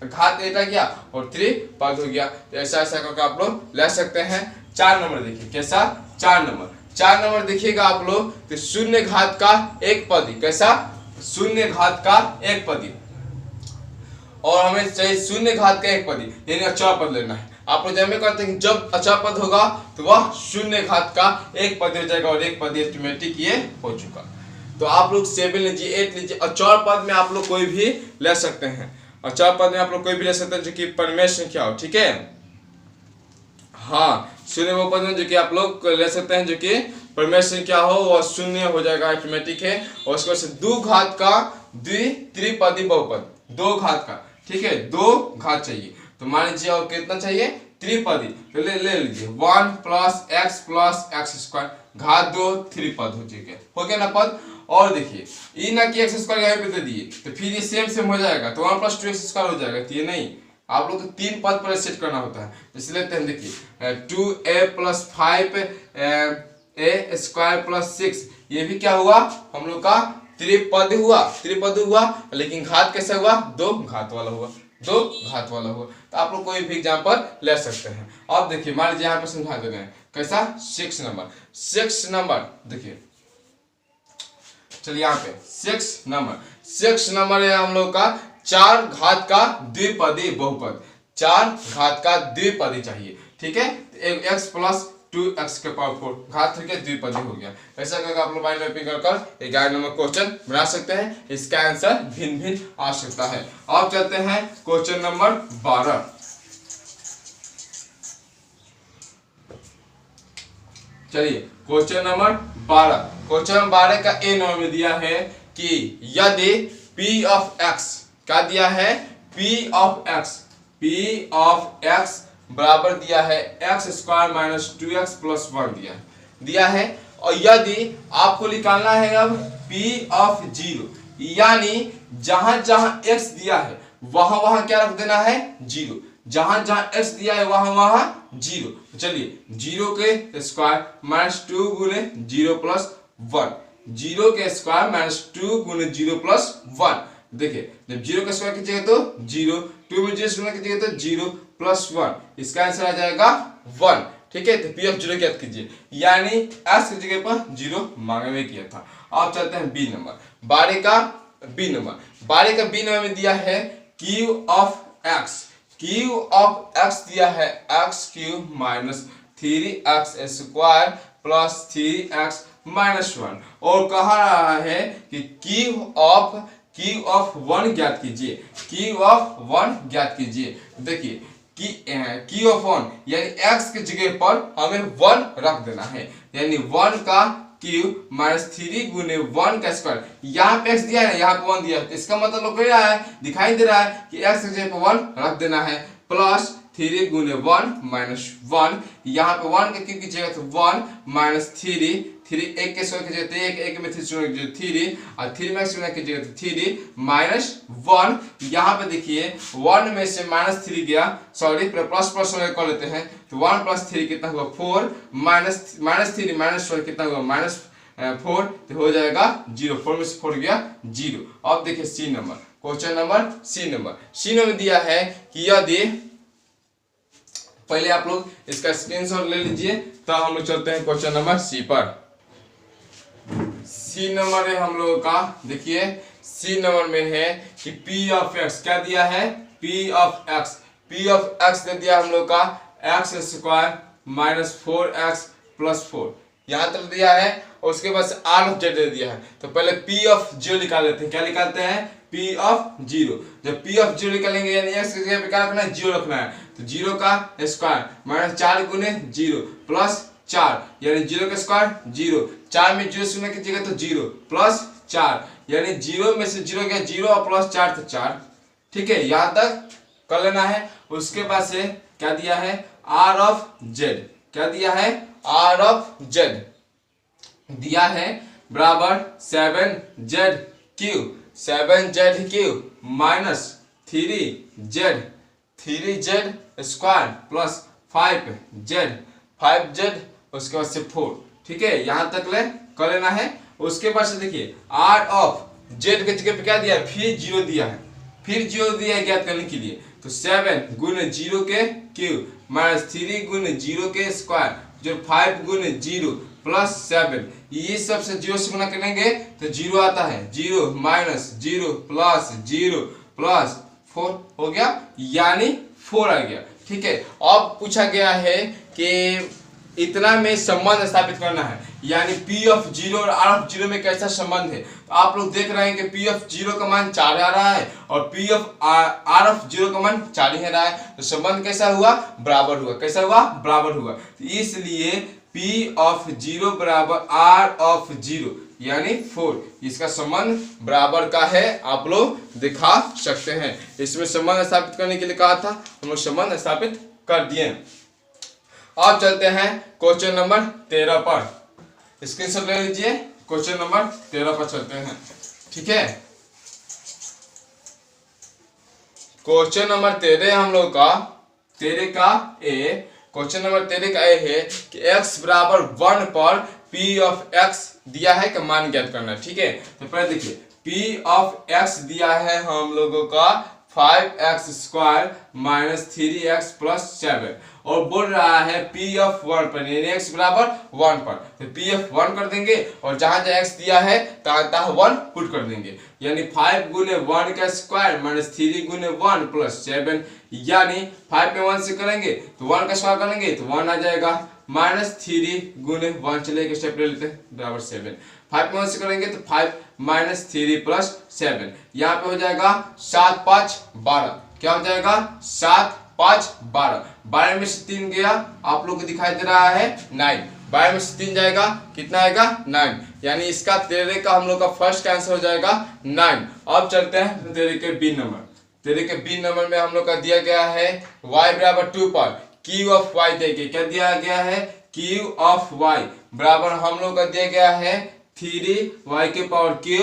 घात 8 आ गया और त्रिपद हो गया। तो ऐसा करके आप लोग ले सकते हैं। 4 नंबर देखिए, कैसा? 4 नंबर देखिएगा आप लोग, तो 0 घात का एक पदी, कैसा? 0 घात का एक पदी, और हमें चाहिए शून्य घात का एक पद यानी अचर पद लेना है। आप लोग जब में करते हैं कि जब अचर पद होगा तो वह शून्य घात का एक पद हो जाएगा और एक पद अरिथमेटिक ये हो चुका। तो आप लोग 7 लीजिए, 8 लीजिए। अचर पद में आप लोग कोई भी ले सकते हैं, अचर पद में आप लोग कोई भी ले सकते हैं जो कि परिमेय संख्या हो, ठीक है। हाँ, शून्य बहुपद में जो कि आप लोग ले सकते हैं जो कि परिमेय संख्या हो वह शून्य हो जाएगा, अरिथमेटिक है। और उसके बाद से 2 घात का द्वित्रिपदी बहुपद, 2 घात का, ठीक है, 2 घात चाहिए। तो मान लीजिए और कितना चाहिए, त्रिपदी। तो ले लीजिए 1 + x + x², घात 2 त्रिपद हो गया ना पद। और देखिए ई ना कि x² यहाँ पे दे दिए तो फिर ये सेम हो जाएगा, तो 1 + 2x² हो जाएगा। तो ये नहीं, आप लोग को 3 पद पर सेट करना होता है। तो इसलिए देखिए 2a + 5a² + 6, ये भी क्या हुआ हम लोग का त्रिपद हुआ, लेकिन घात कैसे हुआ, 2 घात वाला हुआ। तो आप लोग कोई भी एग्जांपल ले सकते हैं। अब देखिए मान लीजिए यहाँ पे समझा दे रहे हैं कैसा, 6 नंबर देखिए, चलिए यहाँ पे 6 नंबर है हम लोग का 4 घात का द्विपदी बहुपद, 4 घात का द्विपदी चाहिए, ठीक है। x + 2x⁴ घात 3 के द्विपदी हो गया। ऐसा करके आप लोग माइंड मैपिंग कर 11 नंबर क्वेश्चन बना सकते हैं। इसका आंसर भिन्न आ सकता है। अब चलते हैं क्वेश्चन नंबर 12। चलिए क्वेश्चन नंबर 12 का ए नंबर में दिया है कि यदि p ऑफ x, क्या दिया है, p ऑफ x बराबर दिया है x² - 2x + 1 दिया है। और यदि आपको निकालना है अब p ऑफ 0, यानी जहां जहां x दिया है वहां क्या रख देना है, 0। जहां x दिया है वहां 0। तो चलिए 0 के स्क्वायर -2 × 0 + 1, 0 के स्क्वायर -2 × 0 + 1। देखिए जब 0 का स्क्वायर कीजिएगा तो 0, 2 में 0 गुणा कीजिएगा तो 0 + 1, इसका आंसर आ जाएगा 1, ठीक है। तो p ऑफ 0 ज्ञात कीजिए, यानी x की जगह पर 0 मांगा में किया था। अब चलते हैं बी नंबर, 12 का बी नंबर में दिया है q ऑफ x दिया है x³ - 3x² + 3x - 1, और कहा रहा है कि q ऑफ 1 ज्ञात कीजिए। देखिए q ऑफ 1 यानी x की जगह पर हमें 1 रख देना है, यानी 1 का क्यूब -3 × 1 का स्क्वायर। यहाँ पे x दिया है, यहाँ पे 1 दिया है, तो इसका मतलब लोग कह रहा है, दिखाई दे रहा है कि x की जगह पर 1 रख देना है, प्लस 3 × 1 - 1, यहाँ पे 1 के क्यूब की जगह तो 1 - 3 एक के स्क्वायर की जगह 1 में 3 और 3 में x की जगह 3 - 1। यहाँ पे देखिए 1 में से -3 गया, सॉरी प्लस कर लेते हैं, तो 1 + 3 कितना हुआ, 4 -3 - 1 कितना हुआ, -4, तो हो जाएगा 0, 4 में से 4 गया 0। अब देखिए C number, question number C number दिया है कि यदि, पहले आप लोग इसका स्क्रीनशॉट ले लीजिए, तो हम लोग चलते हैं क्वेश्चन नंबर सी पर। सी नंबर है हम लोगों का, देखिए सी नंबर में है कि p ऑफ x, क्या दिया है, p ऑफ x दे दिया हम लोग का x² - 4x + 4, यहाँ तक दिया है। और उसके बाद r ऑफ z दे दिया है। तो पहले p ऑफ 0 निकाल लेते हैं, क्या निकालते हैं, p ऑफ 0। जब p ऑफ 0 निकालेंगे यानी x की जगह पे क्या रखना है, 0 रखना है, तो 0 का स्क्वायर -4 × 0 + 4, यानी 0 का स्क्वायर 0, 4 में 0 शून्य की जगह तो 0 + 4, यानी 0 में से 0 गया 0 और +4 तो 4, ठीक है, यहाँ तक कर लेना है। उसके बाद से क्या दिया है, r ऑफ z, क्या दिया है, r ऑफ z दिया है बराबर 7z³ -3z² + 5z, उसके बाद से 4, ठीक है, यहाँ तक कर लेना है। उसके बाद से देखिए r ऑफ z के जगह पे क्या दिया है, फिर 0 दिया है, ज्ञात करने के लिए, तो 7 × 0 के क्यूब -3 × 0 के स्क्वायर, जो 5 × 0 + 7, ये सब से 0 से गुना करेंगे तो 0 आता है, 0 - 0 + 0 + 4 हो गया, यानी 4 आ गया। ठीक है, अब पूछा गया है कि इतना में संबंध स्थापित करना है, यानी P ऑफ 0 और R ऑफ 0 में कैसा संबंध है। तो आप लोग देख रहे हैं कि P ऑफ 0 का मान 4 आ रहा है और P ऑफ R ऑफ 0 का मान 4 ही आ रहा है। तो संबंध कैसा हुआ, बराबर हुआ। कैसा हुआ, बराबर हुआ। तो इसलिए P ऑफ 0 बराबर R ऑफ 0 यानी 4, इसका संबंध बराबर का है, आप लोग दिखा सकते हैं। इसमें संबंध स्थापित करने के लिए कहा था, हम लोग संबंध स्थापित कर दिए। अब चलते हैं क्वेश्चन नंबर 13 पर, स्क्रीनशॉट ले लीजिए। क्वेश्चन नंबर 13 पर चलते हैं। ठीक है, क्वेश्चन नंबर 13 हम लोग का 13 का ए, क्वेश्चन नंबर 13 का ए है कि x बराबर 1 पर P ऑफ x दिया है का मान ज्ञात करना है। ठीक है, तो पहले देखिए P ऑफ x दिया है हम लोगों का 5x square minus 3x plus 7 और बोल रहा है P ऑफ 1 पर, यानी x बराबर 1 पर। तो P ऑफ 1 कर देंगे और जहां जहां x दिया है तहां 1 पुट कर देंगे, यानी 5 गुने 1 का स्क्वायर माइनस 3 गुने 1 प्लस 7, यानी 5 में 1 से करेंगे तो 1 का स्क्वायर करेंगे तो 1 आ जाएगा, माइनस 3 गुने 1 चले एक स्टेप ले लेते हैं बराबर 7। 5 में 1 से करेंगे तो 5 माइनस 3 प्लस 7, यहाँ पे हो जाएगा 7 5 12। क्या हो जाएगा, 7 5 12। 12 में से 3 गया, आप लोग को दिखाई दे रहा है 9। 12 में से 3 जाएगा, कितना आएगा 9, यानी इसका 13 का हम लोग का फर्स्ट आंसर हो जाएगा 9। अब चलते हैं 13 के बी नंबर। 13 के बी नंबर में हम लोग का दिया गया है y बराबर 2 पर Q ऑफ y देखिए क्या दिया गया है, Q ऑफ y बराबर हम लोग का दिया गया है 3y के power q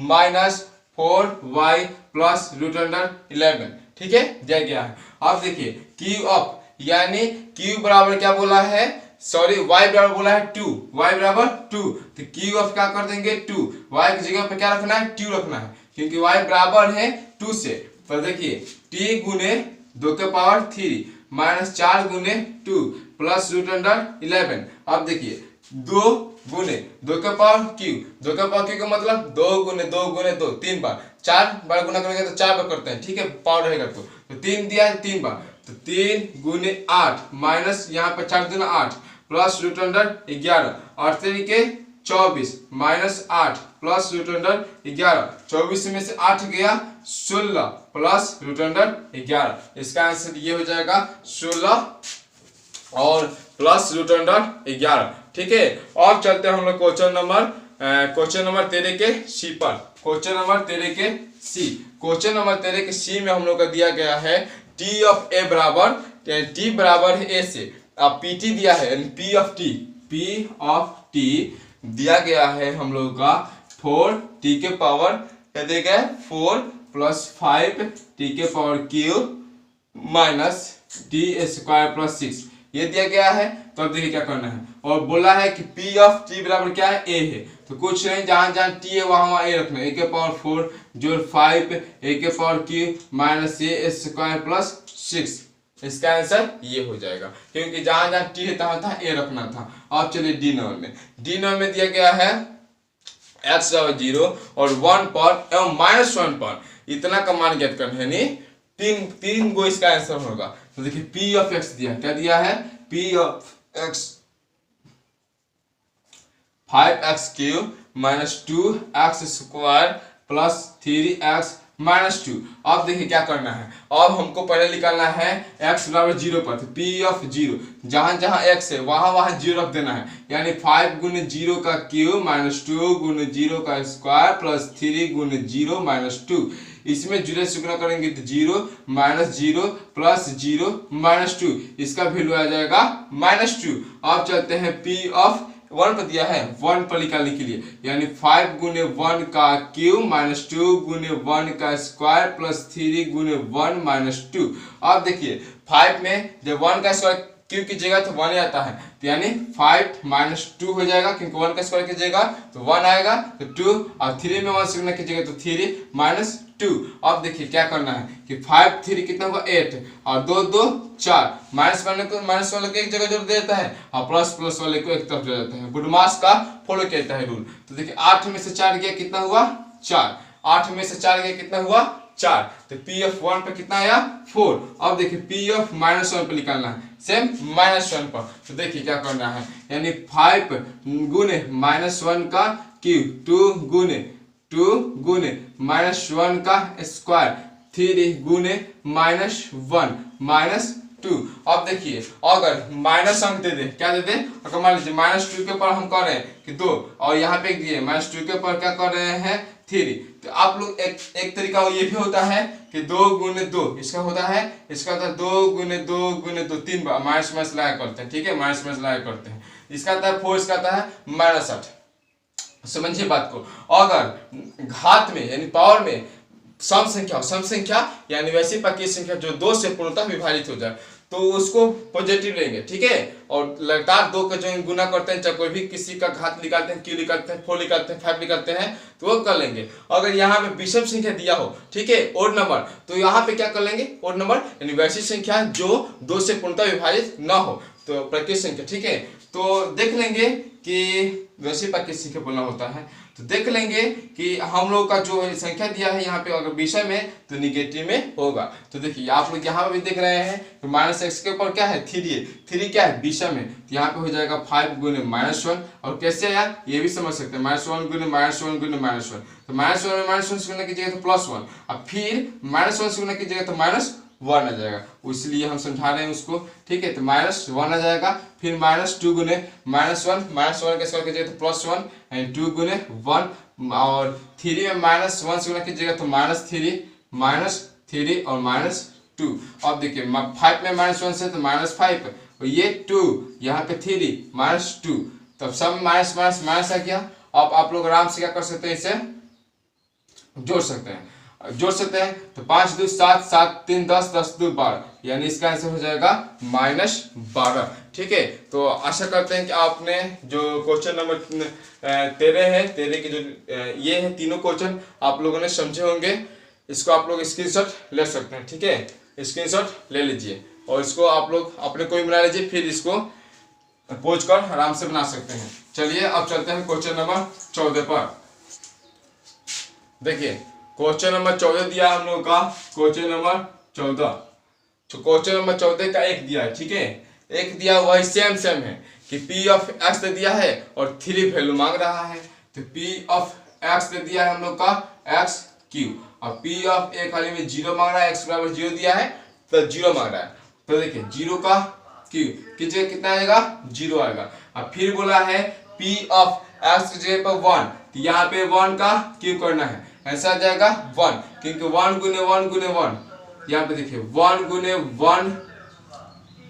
minus 4y plus root under 11। ठीक है, दिया गया है। अब देखिए Q ऑफ, यानी Q बराबर क्या बोला है, सॉरी y बराबर बोला है 2, y बराबर 2, तो Q ऑफ क्या कर देंगे 2, y की जगह पे क्या रखना है 2 रखना है, क्योंकि y बराबर है 2 से। तो देखिए t गुने 2 के पावर 3 माइनस 4 गुने 2 प्लस रूट अंडर 11। अब देखिए 2 गुने 2 के पावर q, 2 के पावर q का मतलब 2 गुने 2 गुने 2 3 बार, 4 बार गुना करेंगे तो 4 बार करते हैं। ठीक है, पावर रहेगा तो 3 दिया है 3 बार, तो 3 गुने 8 माइनस यहाँ पे 4 गुना 8 प्लस रूट अंडर 11, 8 तरीके 24 माइनस 8 प्लस रूट अंडर 11, 24 में से 8 गया 16 प्लस रूट अंडर 11। इसका आंसर ये हो जाएगा 16 और प्लस रूट अंडर 11। ठीक है, और चलते हैं हम लोग क्वेश्चन नंबर 13 के सी पर। क्वेश्चन नंबर 13 के सी, क्वेश्चन नंबर 13 के सी में हम लोग का दिया गया है टी ऑफ ए बराबर, टी बराबर है ए से, अब पीटी दिया है, पी ऑफ टी दिया गया है हम लोग का 4 टी के पावर क्या दिया गया है 4 प्लस 5 टी के power Q minus T square plus 6, ये दिया गया है। तो अब देखिए क्या करना है, और बोला है कि P ऑफ T बराबर क्या है, A है, तो कुछ नहीं, जहां जहां T है वहां वहां A रखना है, a के पावर 4 जोड़ 5 a के power Q minus a square plus 6। इसका आंसर ये हो जाएगा, क्योंकि जहां जहां T है तहां तहां A रखना था। अब चलिए डी नंबर में दिया गया है x 0 और 1 पर एवं माइनस 1 पर इतना का मान ज्ञात करना है, यानी तीन गो इसका आंसर होगा। तो देखिए P ऑफ x दिया, क्या दिया है, P of x 5x cube minus 2x square plus 3x minus 2। अब देखिए क्या करना है, अब हमको पहले निकालना है x बराबर 0 पर, तो P ऑफ 0 जहां जहां x है वहां वहां 0 रख देना है, यानी 5 गुने 0 का क्यूब माइनस 2 गुने 0 का स्क्वायर प्लस 3 गुने 0 माइनस 2। इसमें 0 से गुना करेंगे तो 0 माइनस 0 प्लस 0 माइनस 2, इसका वैल्यू आ जाएगा माइनस 2। अब चलते हैं P ऑफ 1 पर दिया है 1 पर निकालने के लिए, यानी 5 गुने 1 का क्यूब माइनस 2 गुने 1 का स्क्वायर प्लस 3 गुने 1 माइनस 2। अब देखिए 5 में जब 1 का स्क्वायर क्यूब की जगह तो 1 आता है, तो यानी 5 माइनस 2 हो जाएगा, क्योंकि 1 का स्क्वायर कीजिएगा तो 1 आएगा, तो 2 और 3 में 1 से गुना कीजिएगा तो 3 माइनस 2। अब देखिए क्या करना है कि 5 3 कितना होगा 8 और 2 2 4, माइनस वाले को एक जगह जोड़ देता है और प्लस वाले को एक तरफ जोड़ देता है। गुडमास का फॉलो कहता है रूल। तो देखिए 8 में से 4 गया कितना हुआ 4, 8 में से 4 गया कितना हुआ 4, तो पी ऑफ 1 पे कितना आया 4। अब देखिए पी ऑफ -1 पे निकालना है, सेम -1 पर। तो देखिए क्या करना है, यानी 5 गुने -1 का क्यूब, 2 गुने -1 का स्क्वायर, 3 गुने -1 -2। अब देखिए अगर माइनस अंक दे दे, क्या दे दे, अगर मान लीजिए -2 के ऊपर हम कर रहे हैं कि 2, और यहाँ पे दिए -2 के ऊपर क्या कर रहे हैं 3, तो आप लोग एक तरीका ये भी होता है कि 2 गुने 2, इसका होता है 2 गुने 2 गुने 2, 3 बार माइनस माइनस लाया करते हैं, ठीक है, माइनस माइनस लाया करते हैं। इसका आता है 4, इसका आता है -8। समझिए बात को। अगर घात में यानी पावर में सम संख्या यानी वैसी पक्की संख्या जो 2 से पूर्णतः विभाजित हो जाए तो उसको पॉजिटिव लेंगे, ठीक है। और लगातार 2 का जो गुना करते हैं, चाहे कोई भी किसी का घात निकालते हैं, क्यू निकालते हैं, 4 निकालते हैं, 5 निकालते हैं, तो वो कर लेंगे। अगर यहाँ पे विषम संख्या दिया हो, ठीक है, ओड नंबर, तो यहाँ पे क्या कर लेंगे, ओड नंबर यानी वैसी संख्या जो 2 से पूर्णतः विभाजित ना हो, तो प्रकृत संख्या, ठीक है। तो देख लेंगे कि वैसे प्रकृत संख्या बोलना होता है, तो देख लेंगे कि हम लोग का जो संख्या दिया है यहाँ पे अगर विषम में तो निगेटिव में होगा। तो देखिए आप लोग यहाँ पे भी देख रहे हैं तो -x के ऊपर क्या है 3 है, 3 क्या है विषम है, तो यहाँ पे हो जाएगा 5 गुने -1। और कैसे आया ये भी समझ सकते हैं, -1 गुने -1 गुने -1, तो -1 में -1 से गुना कीजिएगा तो +1, और फिर -1 से गुना कीजिएगा तो -1 आ जाएगा, इसलिए हम समझा रहे हैं उसको, ठीक है। तो -1 आ जाएगा, फिर -2 गुने -1 के स्क्वायर कीजिएगा तो +1, एंड 2 गुने 1, और 3 में -1 से गुना कीजिएगा तो -3 और -2। अब देखिए 5 में -1 से तो -5, और ये 2 यहाँ पे 3 -2, तब सब माइनस माइनस माइनस आ गया। अब आप लोग आराम से क्या कर सकते हैं, इसे जोड़ सकते हैं, तो 5 2 7 7 3 10 10 2 12, यानी इसका आंसर हो जाएगा -12, ठीक है। तो आशा करते हैं कि आपने जो क्वेश्चन नंबर 13 है, 13 के जो ये है तीनों क्वेश्चन आप लोगों ने समझे होंगे। इसको आप लोग स्क्रीनशॉट ले सकते हैं, ठीक है, स्क्रीनशॉट ले लीजिए और इसको आप लोग अपने कोई बना लीजिए, फिर इसको पोज कर आराम से बना सकते हैं। चलिए अब चलते हैं क्वेश्चन नंबर 14 पर। देखिए क्वेश्चन नंबर 14 दिया हम लोग का, क्वेश्चन नंबर 14, तो क्वेश्चन नंबर 14 का एक दिया है, ठीक है, एक दिया वही सेम है कि p ऑफ x दे दिया है और 3 वैल्यू मांग रहा है। तो p ऑफ x दे दिया है हम लोग का x क्यू, और p ऑफ a खाली में 0 मांग रहा है, x बराबर 0 दिया है तो 0 मांग रहा है। तो देखिए 0 का क्यू कीजिए कितना आएगा 0 आएगा, और फिर बोला है p ऑफ x की जगह पर 1, तो यहाँ पे 1 का क्यू करना है, ऐसा आ जाएगा 1, क्योंकि 1 गुने 1 गुने 1, यहाँ पे देखिए 1 गुने 1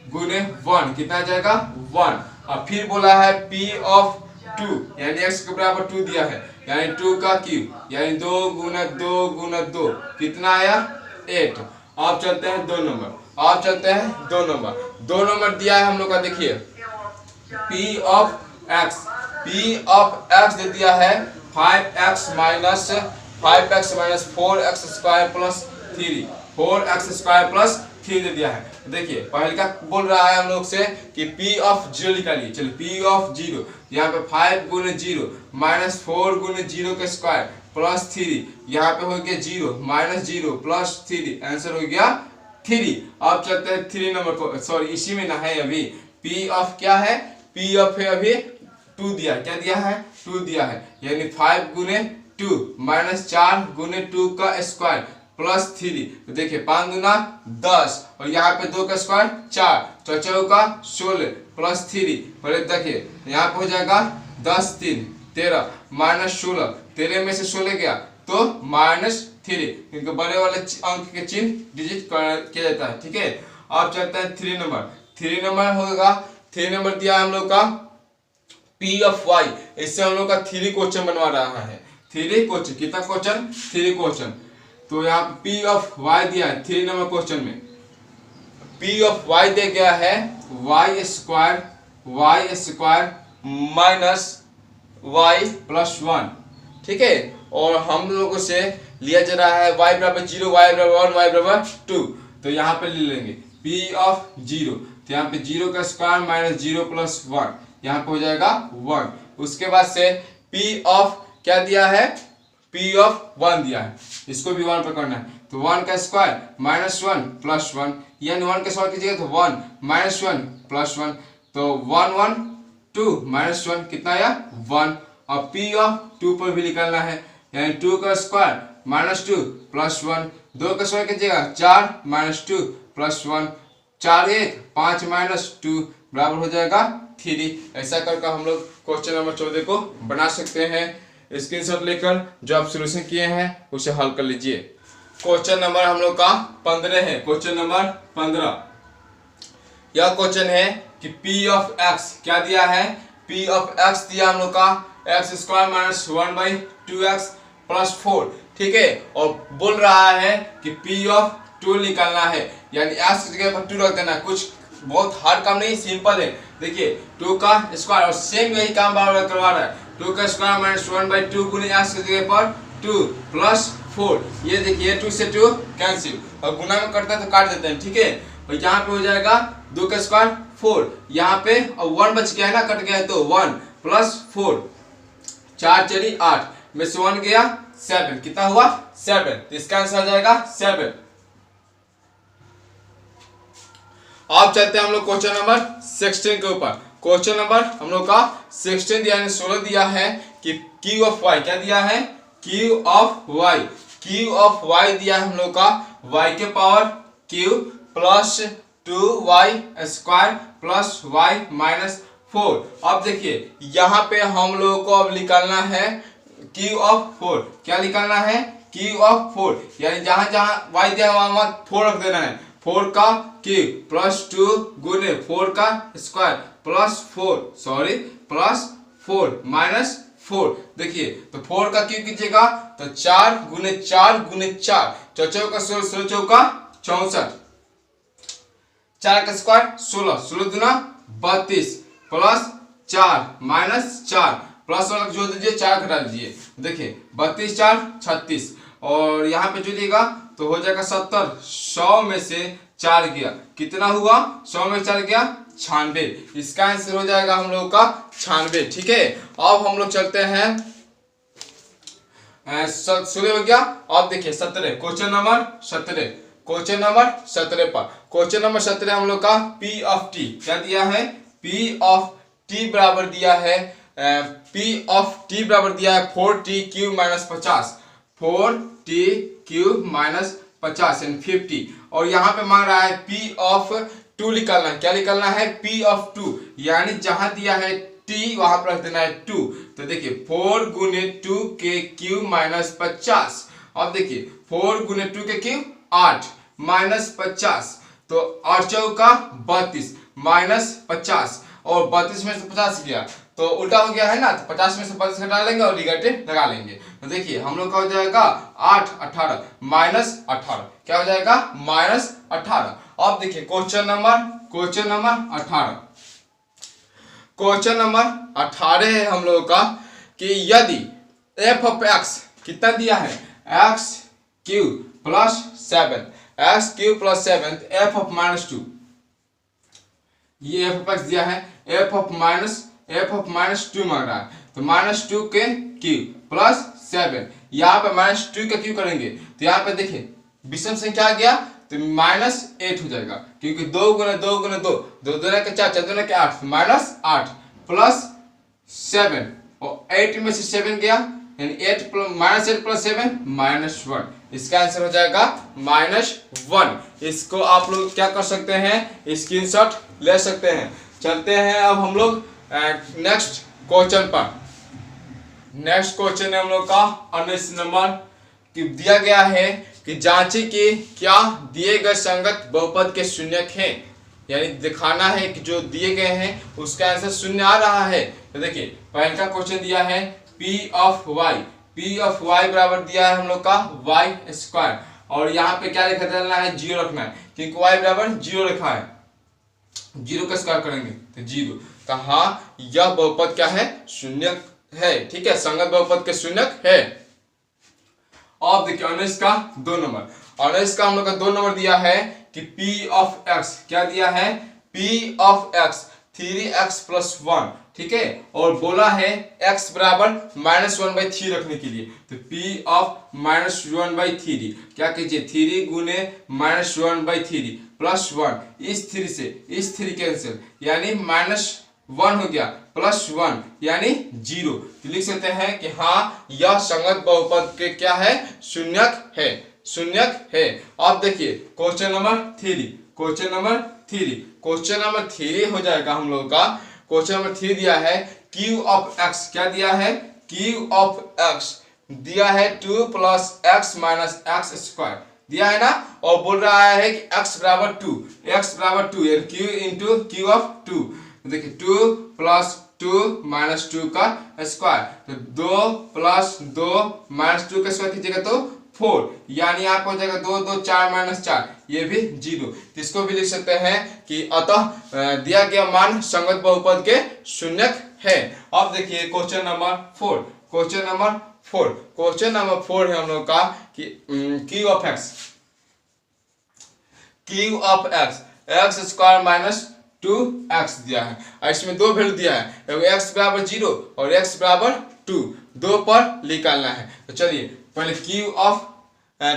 गुने 1 कितना आ जाएगा 1, और फिर बोला है p ऑफ 2 यानी x के बराबर 2 दिया है, यानी 2 का क्यू यानी 2 गुना 2 गुना 2 कितना आया 8। अब चलते हैं 2 नंबर, दो नंबर दिया है हम लोग का, देखिए p ऑफ x दे दिया है 5x minus 4x square plus 3, 4x square plus 3 दे दिया है। देखिए पहले का बोल रहा है हम लोग से कि p ऑफ 0 निकालिए, चलिए p ऑफ 0, यहाँ पे 5 गुने 0 माइनस 4 गुने 0 के स्क्वायर प्लस 3, यहाँ पे हो गया 0 माइनस 0 प्लस 3, आंसर हो गया 3। अब चलते हैं 3 नंबर को, सॉरी इसी में ना है अभी, p ऑफ क्या है, p ऑफ है अभी 2 दिया, क्या दिया है 2 दिया है, यानी 5 गुने 2 माइनस 4 गुने 2 का स्क्वायर प्लस 3, तो देखिए 5 गुना 10 और यहाँ पे 2 का स्क्वायर 4, तो 4 का 16 प्लस 3, पहले देखिए यहाँ पे हो जाएगा 10 3 13 माइनस 16, 13 में से 16 गया तो -3, क्योंकि बड़े वाले अंक के चिन्ह डिजिट किया जाता है, ठीक है। अब चलते हैं 3 नंबर होगा, 3 नंबर दिया हम लोग का p ऑफ y, इससे हम लोग का 3 क्वेश्चन बनवा रहा है, 3 क्वेश्चन, कितना क्वेश्चन 3 क्वेश्चन। तो यहाँ पे p ऑफ y दिया है 3 नंबर क्वेश्चन में, p ऑफ y दे गया है y square minus y plus 1, ठीक है। और हम लोगों से लिया जा रहा है y बराबर 0, y बराबर 1, y बराबर 2, तो यहाँ पे ले लेंगे p ऑफ 0, तो यहाँ पे 0 का स्क्वायर माइनस 0 प्लस 1, यहाँ पे हो जाएगा 1। उसके बाद से p ऑफ क्या दिया है, p ऑफ 1 दिया है, इसको भी 1 पे करना है, तो 1 का स्क्वायर माइनस 1 प्लस 1, यानी 1 का स्क्वायर कीजिएगा तो 1 माइनस 1 प्लस 1, तो 1 1 2 माइनस 1 कितना आया 1। और p ऑफ 2 पर भी निकालना है, यानी 2 का स्क्वायर माइनस 2 प्लस 1, 2 का स्क्वायर कीजिएगा 4 माइनस 2 प्लस 1, 4 1 5 माइनस 2 बराबर हो जाएगा 3। ऐसा करके हम लोग क्वेश्चन नंबर 14 को बना सकते हैं। स्क्रीनशॉट लेकर जो आप सोल्यूशन किए हैं उसे हल कर लीजिए। क्वेश्चन नंबर हम लोग का 15 है। क्वेश्चन नंबर 15, यह क्वेश्चन है कि p ऑफ x क्या दिया है, p ऑफ x दिया हम लोग का x square minus 1/2x plus 4, ठीक है। और बोल रहा है कि p ऑफ 2 निकालना है, यानी x की जगह पर 2 रख देना। कुछ बहुत हार्ड काम नहीं, सिंपल है। देखिए 2 का स्क्वायर, और सेम यही काम बार बार करवा रहा है। 2 का स्क्वायर माइनस 1/2 गुने x की जगह पर 2 प्लस 4, ये देखिए 2 से 2 कैंसिल, और गुना में करता है तो काट देते हैं, ठीक है। और यहाँ पे हो जाएगा 2 का स्क्वायर 4, यहाँ पे और 1 बच गया है ना, कट गया है तो 1 प्लस 4, 4 चली 8 में से 1 गया 7, कितना हुआ 7, तो इसका आंसर आ जाएगा 7। अब चलते हैं हम लोग क्वेश्चन नंबर 16 के ऊपर। क्वेश्चन नंबर हम लोग का 16 यानी 16 दिया है कि q ऑफ y क्या दिया है, q of y, q of y दिया है हम लोग का y के power q plus 2y square plus y minus 4। अब देखिए यहाँ पे हम लोगों को अब निकालना है q ऑफ 4, क्या निकालना है q ऑफ 4, यानी जहां जहां y दिया वहां 4 रख देना है। 4 का q प्लस 2 गुने 4 का स्क्वायर प्लस 4 माइनस 4। देखिए तो 4 का q कीजिएगा तो 4 गुने 4 गुने 4, 4 का 16 चौका 64, 4 का स्क्वायर 16, 16 दूना 32 प्लस 4 माइनस 4, प्लस वाला जोड़ दीजिए 4 घटा दीजिए, देखिए 32 4 36, और यहाँ पे जोड़िएगा तो हो जाएगा 70, 100 में से 4 गया, कितना हुआ 100 में 4 गया 96, इसका आंसर हो जाएगा हम लोग का 96, ठीक है। अब हम लोग चलते हैं 16 हो गया। अब देखिए 17, क्वेश्चन नंबर 17, क्वेश्चन नंबर 17 पर, क्वेश्चन नंबर 17 हम लोग का p ऑफ t क्या दिया है, p ऑफ t बराबर दिया है p ऑफ t बराबर दिया है 4t cube minus 50, 4t cube minus 50 यानी 50, और यहाँ पे मांग रहा है p ऑफ 2 निकालना है। क्या निकालना है p ऑफ 2, यानी जहां दिया है t वहां पर रख देना है 2। तो देखिए 4 गुने 2 के क्यूब माइनस 50, अब देखिए 4 गुने 2 के क्यूब 8 माइनस 50, तो 8 चौका 32 माइनस 50, और 32 में से 50 गया तो उल्टा हो गया है ना, तो 50 में से 32 घटा लेंगे और निगेटिव लगा लेंगे। तो देखिए हम लोग का हो जाएगा 8 18 माइनस 18, क्या हो जाएगा माइनस 18। अब देखिए क्वेश्चन नंबर 18, क्वेश्चन नंबर 18 है हम लोगों का कि यदि f ऑफ x कितना दिया है x cube plus 7, x cube plus 7 f of minus 2, ये f ऑफ x दिया है, f ऑफ माइनस 2 मांग रहा है, तो माइनस 2 के क्यूब प्लस 7, यहाँ पे माइनस 2 का क्यूब करेंगे तो यहाँ पे देखिए विषम संख्या आ गया तो माइनस 8 हो जाएगा, क्योंकि 2 गुना 2 गुना 2, 2 दूना के 4, 4 दूना के 8, माइनस 8 प्लस 7, और 8 में से 7 गया यानी 8 माइनस 8 प्लस 7 माइनस 1, इसका आंसर हो जाएगा माइनस 1। इसको आप लोग क्या कर सकते हैं, स्क्रीनशॉट ले सकते हैं। चलते हैं अब हम लोग नेक्स्ट क्वेश्चन पर। नेक्स्ट क्वेश्चन है हम लोग का 19 नंबर कि दिया गया है कि जांचें कि क्या दिए गए संगत बहुपद के शून्यक हैं, यानी दिखाना है कि जो दिए गए हैं उसका आंसर शून्य आ रहा है। तो देखिए पहला क्वेश्चन दिया है p ऑफ y बराबर दिया है हम लोग का y स्क्वायर, और यहाँ पे क्या लिखा देना है 0 रखना है, क्योंकि y बराबर 0 लिखा है, 0 का स्क्वायर करेंगे तो 0, तो हाँ यह बहुपद क्या है शून्यक है, ठीक है, संगत बहुपद के शून्यक है। अब देखिए 19 का 2 नंबर, 19 का हम लोग का 2 नंबर दिया है कि p ऑफ x क्या दिया है, p ऑफ x 3x+1, ठीक है, और बोला है x बराबर -1/3 रखने के लिए। तो p ऑफ -1/3 क्या कीजिए, 3 गुने -1/3 +1, इस 3 से इस 3 कैंसिल, यानी -1 हो गया, +1 यानी 0। तो लिख सकते हैं कि हाँ यह संगत बहुपद के क्या है, शून्यक है, शून्यक है। अब देखिए question number 3, question number 3, question number 3 हो जाएगा हम लोग का। क्वेश्चन नंबर 3 दिया है क्यू ऑफ एक्स, क्या दिया है, क्यू ऑफ एक्स दिया है 2 + x - x² दिया है ना, और बोल रहा है कि x बराबर 2, x बराबर 2 यानी q इंटू क्यू ऑफ 2। देखिए 2 + 2 - 2 का स्क्वायर, तो 2 + 2 - 2 का स्क्वायर कीजिएगा तो 4, यानी यहाँ पर हो जाएगा 2 2 4 - 4, ये भी 0। तो इसको भी लिख सकते हैं कि अतः दिया गया मान संगत बहुपद के शून्यक है। अब देखिए question number 4, question number 4, question number 4 है हम लोग का कि Q of x, Q of x x² - 2x दिया है, और इसमें दो वैल्यू दिया है, x बराबर 0 और x बराबर 2, दो पर निकालना है। तो चलिए पहले क्यू ऑफ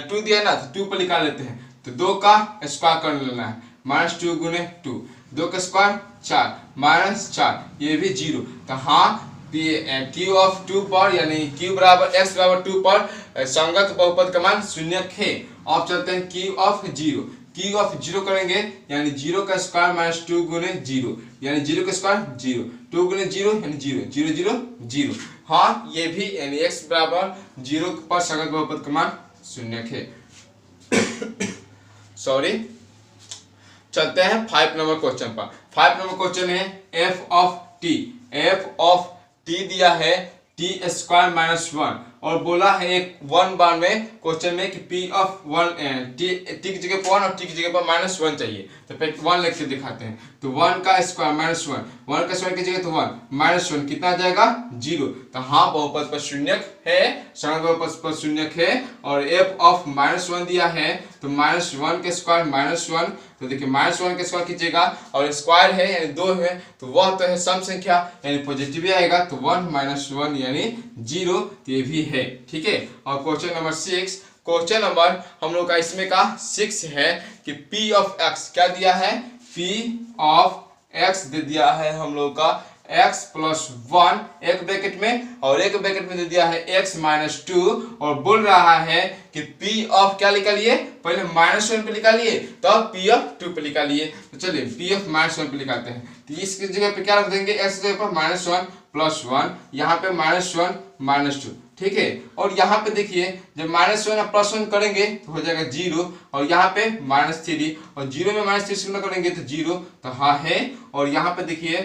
2 दिया है ना, तो 2 पर निकाल लेते हैं। तो 2 का स्क्वायर कर लेना है, -2 गुने 2, 2 का स्क्वायर 4 -4, ये भी 0। तो हाँ क्यू ऑफ 2 पर यानी क्यू बराबर x बराबर 2 पर संगत बहुपद का मान शून्यक है। अब चलते हैं क्यू ऑफ 0, क्यू ऑफ 0 करेंगे यानी 0 का स्क्वायर -2 गुने 0 यानी 0 का स्क्वायर 0, 2 गुने 0 यानी 0, 0 0 0। हाँ ये भी यानी x बराबर 0 पर संगत बहुपद का मान शून्यक है। सॉरी, चलते हैं 5 नंबर क्वेश्चन पर। 5 नंबर क्वेश्चन है f of t, f of t दिया है t² - 1, और बोला है एक 1 बार में क्वेश्चन में कि p ऑफ 1 t की जगह पर 1 और t की जगह पर -1 चाहिए। तो पहले 1 लिख के दिखाते हैं। तो 1 का स्क्वायर -1, 1 का स्क्वायर की जगह तो 1 -1 कितना आ जाएगा, 0। तो हाँ बहुपद पर शून्यक है, संगत बहुपद पर शून्यक है। और f ऑफ -1 दिया है, तो -1 के स्क्वायर -1, तो देखिए -1 के स्क्वायर कीजिएगा और स्क्वायर है यानी 2 है, तो वह तो है सम संख्या यानी पॉजिटिव आएगा, तो 1 - 1 यानी 0, तो ये भी है, ठीक है। और क्वेश्चन नंबर 6, क्वेश्चन नंबर हम लोग का इसमें का 6 है कि p ऑफ x क्या दिया है, p ऑफ x दे दिया है हम लोग का x+1 एक ब्रैकेट में, और एक ब्रैकेट में दे दिया है x - 2, और बोल रहा है कि p ऑफ क्या निकालिए, पहले -1 पे निकालिए तब p ऑफ 2 पे निकालिए। तो चलिए p ऑफ -1 पे निकालते हैं। तो इसकी जगह पे क्या रख देंगे, x की जगह पर -1 + 1, यहाँ पे -1 - 2, ठीक है। और यहाँ पे देखिए जब -1 और +1 करेंगे तो हो जाएगा 0, और यहाँ पे -3, और 0 में -3 से गुणा करेंगे तो 0, तो हाँ है। और यहाँ पे देखिए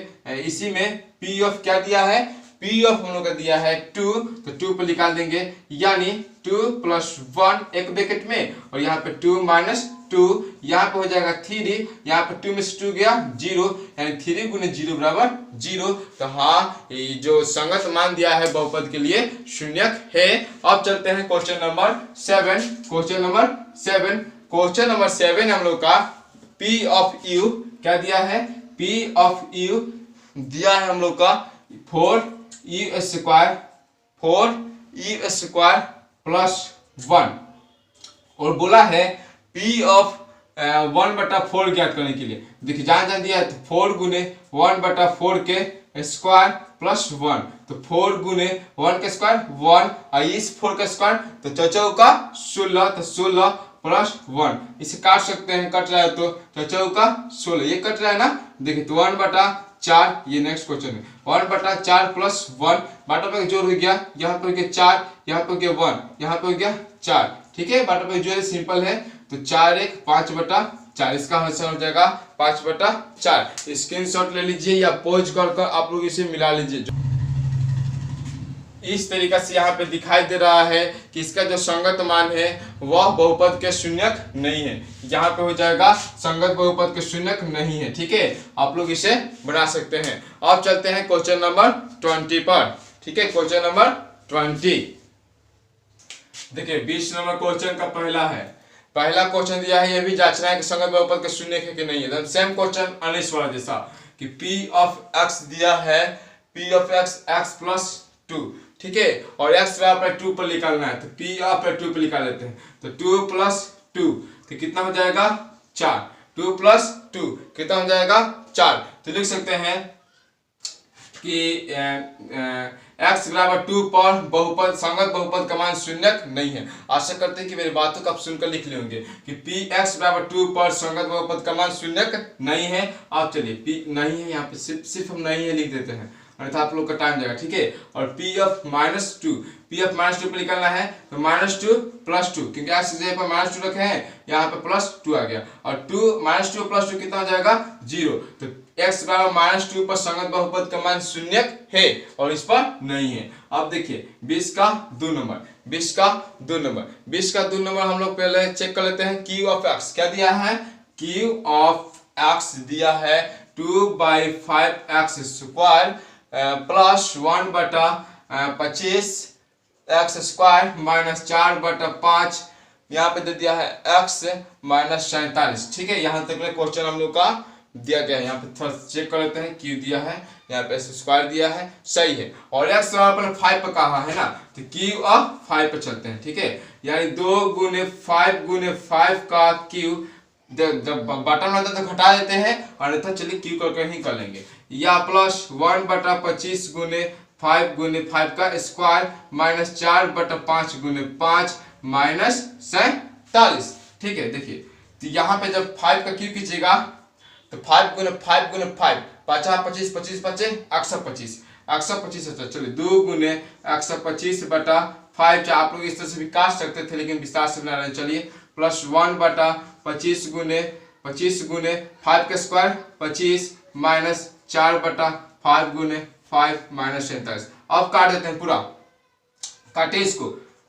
इसी में p ऑफ क्या दिया है, p ऑफ हम लोग का दिया है 2, तो 2 पे निकाल देंगे, यानी 2 + 1 एक ब्रैकेट में, और यहाँ पे 2 - 2, यहाँ पे हो जाएगा 3, यहाँ पे 2 में से 2 गया 0, यानी 3 गुने 0 बराबर 0। तो हाँ ये जो संगत मान दिया है बहुपद के लिए शून्यक है। अब चलते हैं question number 7, question number 7, question number 7 हम लोग का p ऑफ u क्या दिया है, p ऑफ u दिया है हम लोग का 4u² + 1, और बोला है p ऑफ 1/4 ज्ञात करने के लिए। देखिए जहां दिया है तो 4 गुने 1/4 के स्क्वायर +1, तो 4 गुने 1 के स्क्वायर 1, और इस 4 का स्क्वायर तो 4 का 16, तो 16 + 1, इसे काट सकते हैं, कट रहा है तो 4 का 16, ये कट रहा है ना। देखिए तो 1/4, ये नेक्स्ट क्वेश्चन है, 1/4 + 1 बाटा पे जोड़ हो गया, यहाँ पे हो गया 4, यहाँ पे हो गया 1, यहाँ पे हो गया 4, ठीक है। बाटा पे जो सिंपल है, तो 4 1 5/4, इसका आंसर हो जाएगा 5/4। स्क्रीनशॉट ले लीजिए या पॉज कर आप लोग इसे मिला लीजिए। इस तरीके से यहाँ पे दिखाई दे रहा है कि इसका जो संगत मान है वह बहुपद के शून्यक नहीं है, यहाँ पे हो जाएगा संगत बहुपद के शून्यक नहीं है, ठीक है। आप लोग इसे बना सकते हैं। अब चलते हैं क्वेश्चन नंबर 20 पर, ठीक है। क्वेश्चन नंबर 20 देखिए 20 नंबर क्वेश्चन का पहला क्वेश्चन दिया है, ये भी जांचना है कि संगत बहुपद के शून्यक है कि नहीं है। सेम क्वेश्चन 19 वाला जैसा कि पी ऑफ एक्स दिया है, P of x x plus 2, ठीक है, और एक्स बराबर 2 पर निकालना है, तो पी ऑफ 2 पर निकाल लेते हैं, तो 2 प्लस 2 तो कितना हो जाएगा 4, 2 प्लस 2 कितना हो जाएगा 4। तो लिख सकते हैं कि एक्स बराबर 2 पर बहुपद संगत बहुपद का मान शून्य नहीं है। आशा करते हैं कि मेरी बातों को आप सुनकर लिख लेंगे कि पी एक्स बराबर 2 पर संगत बहुपद का मान शून्य नहीं है। अब चलिए पी नहीं है, यहाँ पे सिर्फ हम नहीं है लिख देते हैं, अन्यथा आप लोग का टाइम जाएगा, ठीक है। और पी ऑफ -2, पी ऑफ -2 पे निकालना है, तो -2 प्लस 2, क्योंकि एक्स की जगह पर -2 रखे हैं, यहाँ पे +2 आ गया, और -2 प्लस 2 कितना हो जाएगा 0। तो x बराबर -2 पर संगत बहुपद का मान शून्य है और इस पर नहीं है। अब देखिए 20 का 2 नंबर, 20 का 2 नंबर, 20 का 2 नंबर हम लोग पहले चेक कर लेते हैं। q ऑफ x क्या दिया है, q ऑफ x दिया है 2/5x² प्लस 1/25 x² माइनस 4/5, यहाँ पे दे दिया है x माइनस 47, ठीक है। यहाँ तक क्वेश्चन हम लोग का दिया गया है। यहाँ पे थोड़ा चेक कर लेते हैं, q दिया है, यहाँ पे x² दिया है, सही है, और x बराबर 5 पर कहा है ना, तो q ऑफ 5 पर चलते हैं, ठीक है। यानी 2 गुने 5 गुने 5 का q, जब बटन होता है तो घटा देते हैं, और अन्यथा चलिए q करके ही कर लेंगे, या प्लस 1/25 गुने 5 गुने 5 का स्क्वायर माइनस 4/5 गुने 5 माइनस 47, ठीक है। देखिए तो यहाँ पे जब 5 का q कीजिएगा तो 5 गुने 5 गुने 5 25 25 25 125 125, चलिए 2 गुने 125/5, आप लोग इस तरह से भी काट सकते थे लेकिन विस्तार से बना रहे हैं, चलिए प्लस 1/25 गुने 5 का स्क्वायर 25 माइनस 4/5 गुने 5 माइनस 47। अब काट देते हैं, पूरा काटे इसको,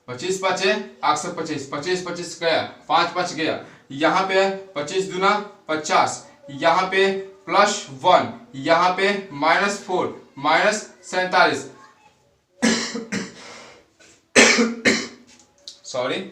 25 5 125, 25 25 गया, 5 5 गया, यहाँ पे 25 दूना 50, यहाँ पे +1, यहाँ पे -4 माइनस 47 सॉरी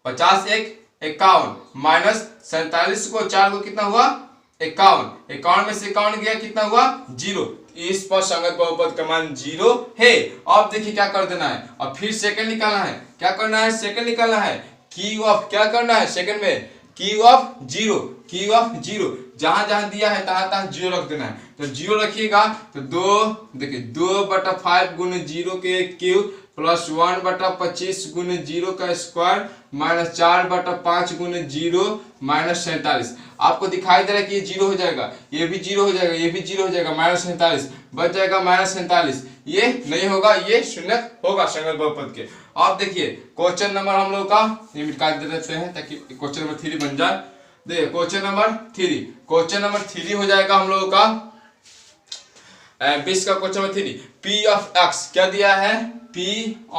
50 1 51 माइनस 47 को 4 को कितना हुआ 51, 51 में से 51 गया कितना हुआ 0। इस पर संगत बहुपद का मान 0 है। अब देखिए क्या कर देना है, अब फिर सेकंड निकालना है, क्या करना है सेकंड निकालना है, q ऑफ क्या करना है सेकंड में, q ऑफ 0, q ऑफ 0 जहां जहां दिया है तहां तहां 0 रख देना है, तो 0 रखिएगा तो 2 देखिए 2/5 गुने 0 के क्यूब प्लस 1/25 गुने 0 का स्क्वायर माइनस 4/5 गुने 0 माइनस 47। आपको दिखाई दे रहा है कि ये 0 हो जाएगा, ये भी 0 हो जाएगा, ये भी 0 हो जाएगा, माइनस 47 बच जाएगा माइनस 47, ये नहीं होगा, ये शून्य होगा संगत बहुपद के। अब देखिए क्वेश्चन नंबर हम लोग का ये मिटा देते हैं ताकि क्वेश्चन नंबर 3 बन जाए। देखिए क्वेश्चन नंबर 3 हो जाएगा हम लोगों का 20 का question number 3, p of x क्या दिया है, p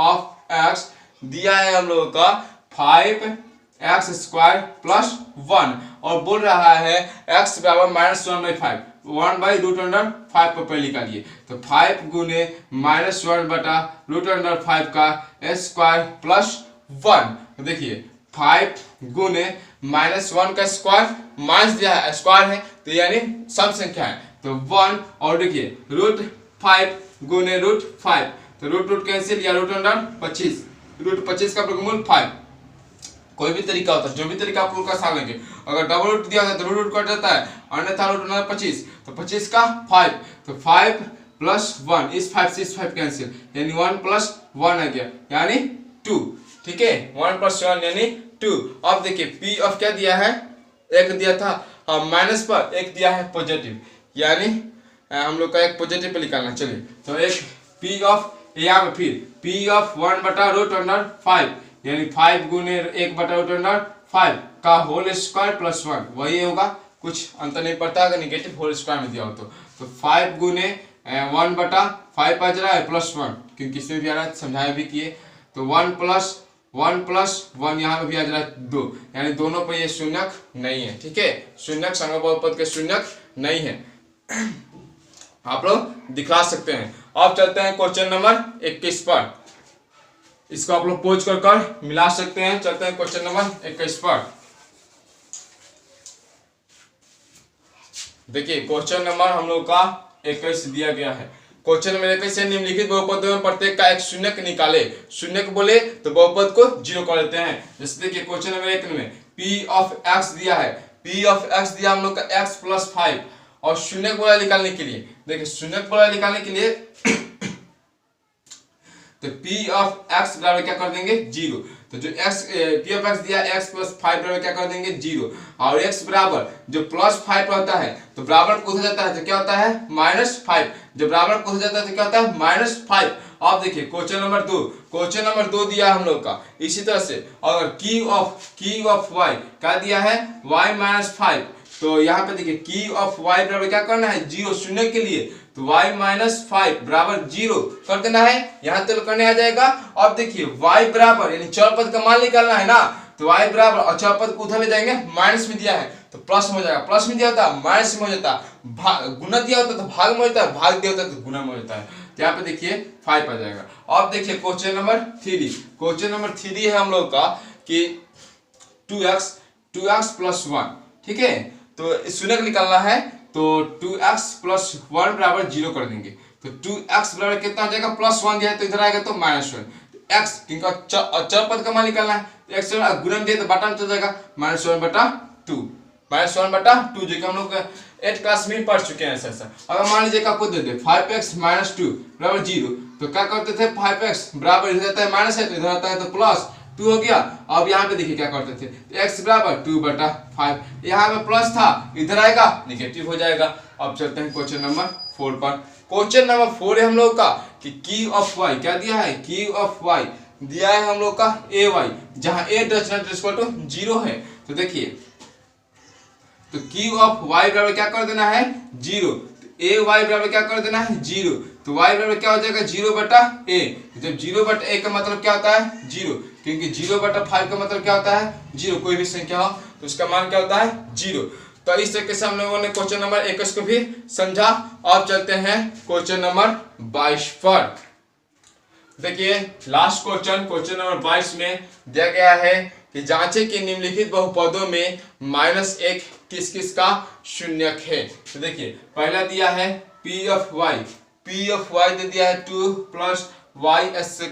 ऑफ x दिया है हम लोगों का 5x² प्लस 1, और बोल रहा है x बराबर -1/5, 1/√5 पर पहले निकालिए, तो 5 गुने -1/√5 का स्क्वायर प्लस 1, देखिए 5 गुने -1 का स्क्वायर माइनस दिया है स्क्वायर है तो यानी सम संख्या है, तो 1, और देखिए √5 गुने √5 तो रूट कैंसिल या √25 का वर्गमूल 5। कोई भी तरीका होता है, जो भी तरीका आप लोग का साल लेंगे, अगर डबल रूट दिया होता है तो रूट कट जाता है, अन्यथा √25 तो 25 का 5, तो 5 प्लस 1, इस 5 से इस 5 कैंसिल यानी 1 प्लस 1 आ गया यानी 2, ठीक है, 1 प्लस 1 यानी 2। अब देखिए p ऑफ क्या दिया है, एक दिया था माइनस पर, एक दिया है पॉजिटिव, यानी हम लोग का एक पॉजिटिव पे निकालना। चलिए तो एक p ऑफ यहाँ पे फिर p ऑफ 1/√5 यानी 5 गुने 1/√5 का होल स्क्वायर प्लस 1, वही होगा, कुछ अंतर नहीं पड़ता अगर निगेटिव होल स्क्वायर में दिया हो तो 5 गुने 1/5 आ रहा है प्लस 1, क्योंकि इसमें भी आ रहा है समझाया भी किए, तो 1 प्लस 1 यहाँ पे भी आ जा रहा है 2, यानी दोनों पे ये शून्यक नहीं है, ठीक है, शून्यक संगत बहुपद के शून्यक नहीं है, आप लोग दिखला सकते हैं। अब चलते हैं क्वेश्चन नंबर 21 पर, इसको आप लोग पोज कर मिला सकते हैं। चलते हैं क्वेश्चन नंबर 21 पर। देखिए क्वेश्चन नंबर हम लोग का 21 दिया गया है। क्वेश्चन नंबर 21 से निम्नलिखित बहुपदों में प्रत्येक का एक शून्यक निकाले। शून्यक बोले तो बहुपद को जीरो कर लेते हैं। जैसे देखिए क्वेश्चन नंबर 1 में p ऑफ x दिया है, p ऑफ x दिया हम लोग का x प्लस 5 और शून्यक बोला निकालने के लिए, देखिए शून्यक बोला निकालने के लिए तो p ऑफ x बराबर क्या कर देंगे 0। तो जो x p ऑफ x दिया x प्लस 5 बराबर क्या कर देंगे 0 और x बराबर जो प्लस 5 रहता है तो बराबर को उधर जाता है तो क्या होता है -5। जब बराबर को उधर जाता है तो क्या होता है -5। अब देखिए क्वेश्चन नंबर 2 दिया हम लोग का। इसी तरह से अगर q ऑफ y क्या दिया है y -5 तो यहाँ पे देखिए q ऑफ y बराबर क्या करना है 0 शून्य के लिए तो y -5 बराबर 0 कर देना है। यहाँ तक करने आ जाएगा। अब देखिए y बराबर यानी चर पद का मान निकालना है ना तो y बराबर और चर पद को उधर ले जाएंगे माइनस में दिया है तो प्लस में हो जाएगा, प्लस में दिया होता है माइनस में हो जाता है, गुना दिया होता तो भाग में हो जाता है, भाग दिया होता तो गुना में हो जाता है। तो यहाँ पे देखिए 5 आ जाएगा। अब देखिए क्वेश्चन नंबर 3 है हम लोग का कि 2x प्लस 1, ठीक है। तो शून्यक निकालना है तो 2x प्लस 1 बराबर 0 कर देंगे। तो 2x बराबर कितना हो जाएगा +1 दिया है तो इधर आएगा तो -1। x क्योंकि चर पद का मान निकालना है तो x गुणन दिया तो बटा में चल जाएगा -1/2 जो कि हम लोग 8 क्लास में पढ़ चुके हैं। ऐसा अगर मान लीजिए आपको दे दे 5x - 2 बराबर 0 तो क्या करते थे 5x बराबर इधर आता है माइनस है तो इधर आता है तो +2 हो गया। अब यहाँ पे देखिए क्या करते थे तो x बराबर 2/5 यहाँ पे प्लस था इधर आएगा निगेटिव हो जाएगा। अब चलते हैं क्वेश्चन नंबर 4 पर। क्वेश्चन नंबर 4 है हम लोग का कि q ऑफ y क्या दिया है q ऑफ y दिया है हम लोग का ay जहां a does not equal to 0 है। तो देखिए तो q ऑफ y बराबर क्या कर देना है 0 तो a y बराबर क्या कर देना है 0 तो y बराबर क्या हो जाएगा 0/a। जब 0/a का मतलब क्या होता है 0 क्योंकि 0/5 का मतलब क्या होता है 0। कोई भी संख्या हो तो उसका मान क्या होता है 0। तो इस तरीके से हम लोगों ने क्वेश्चन नंबर 21 को भी समझा। अब चलते हैं क्वेश्चन नंबर 22 पर। देखिए लास्ट क्वेश्चन नंबर 22 में दिया गया है कि जांचें कि निम्नलिखित बहुपदों में -1 किस किस का शून्यक है। तो देखिए पहला दिया है p ऑफ y दे दिया है 2 + y² +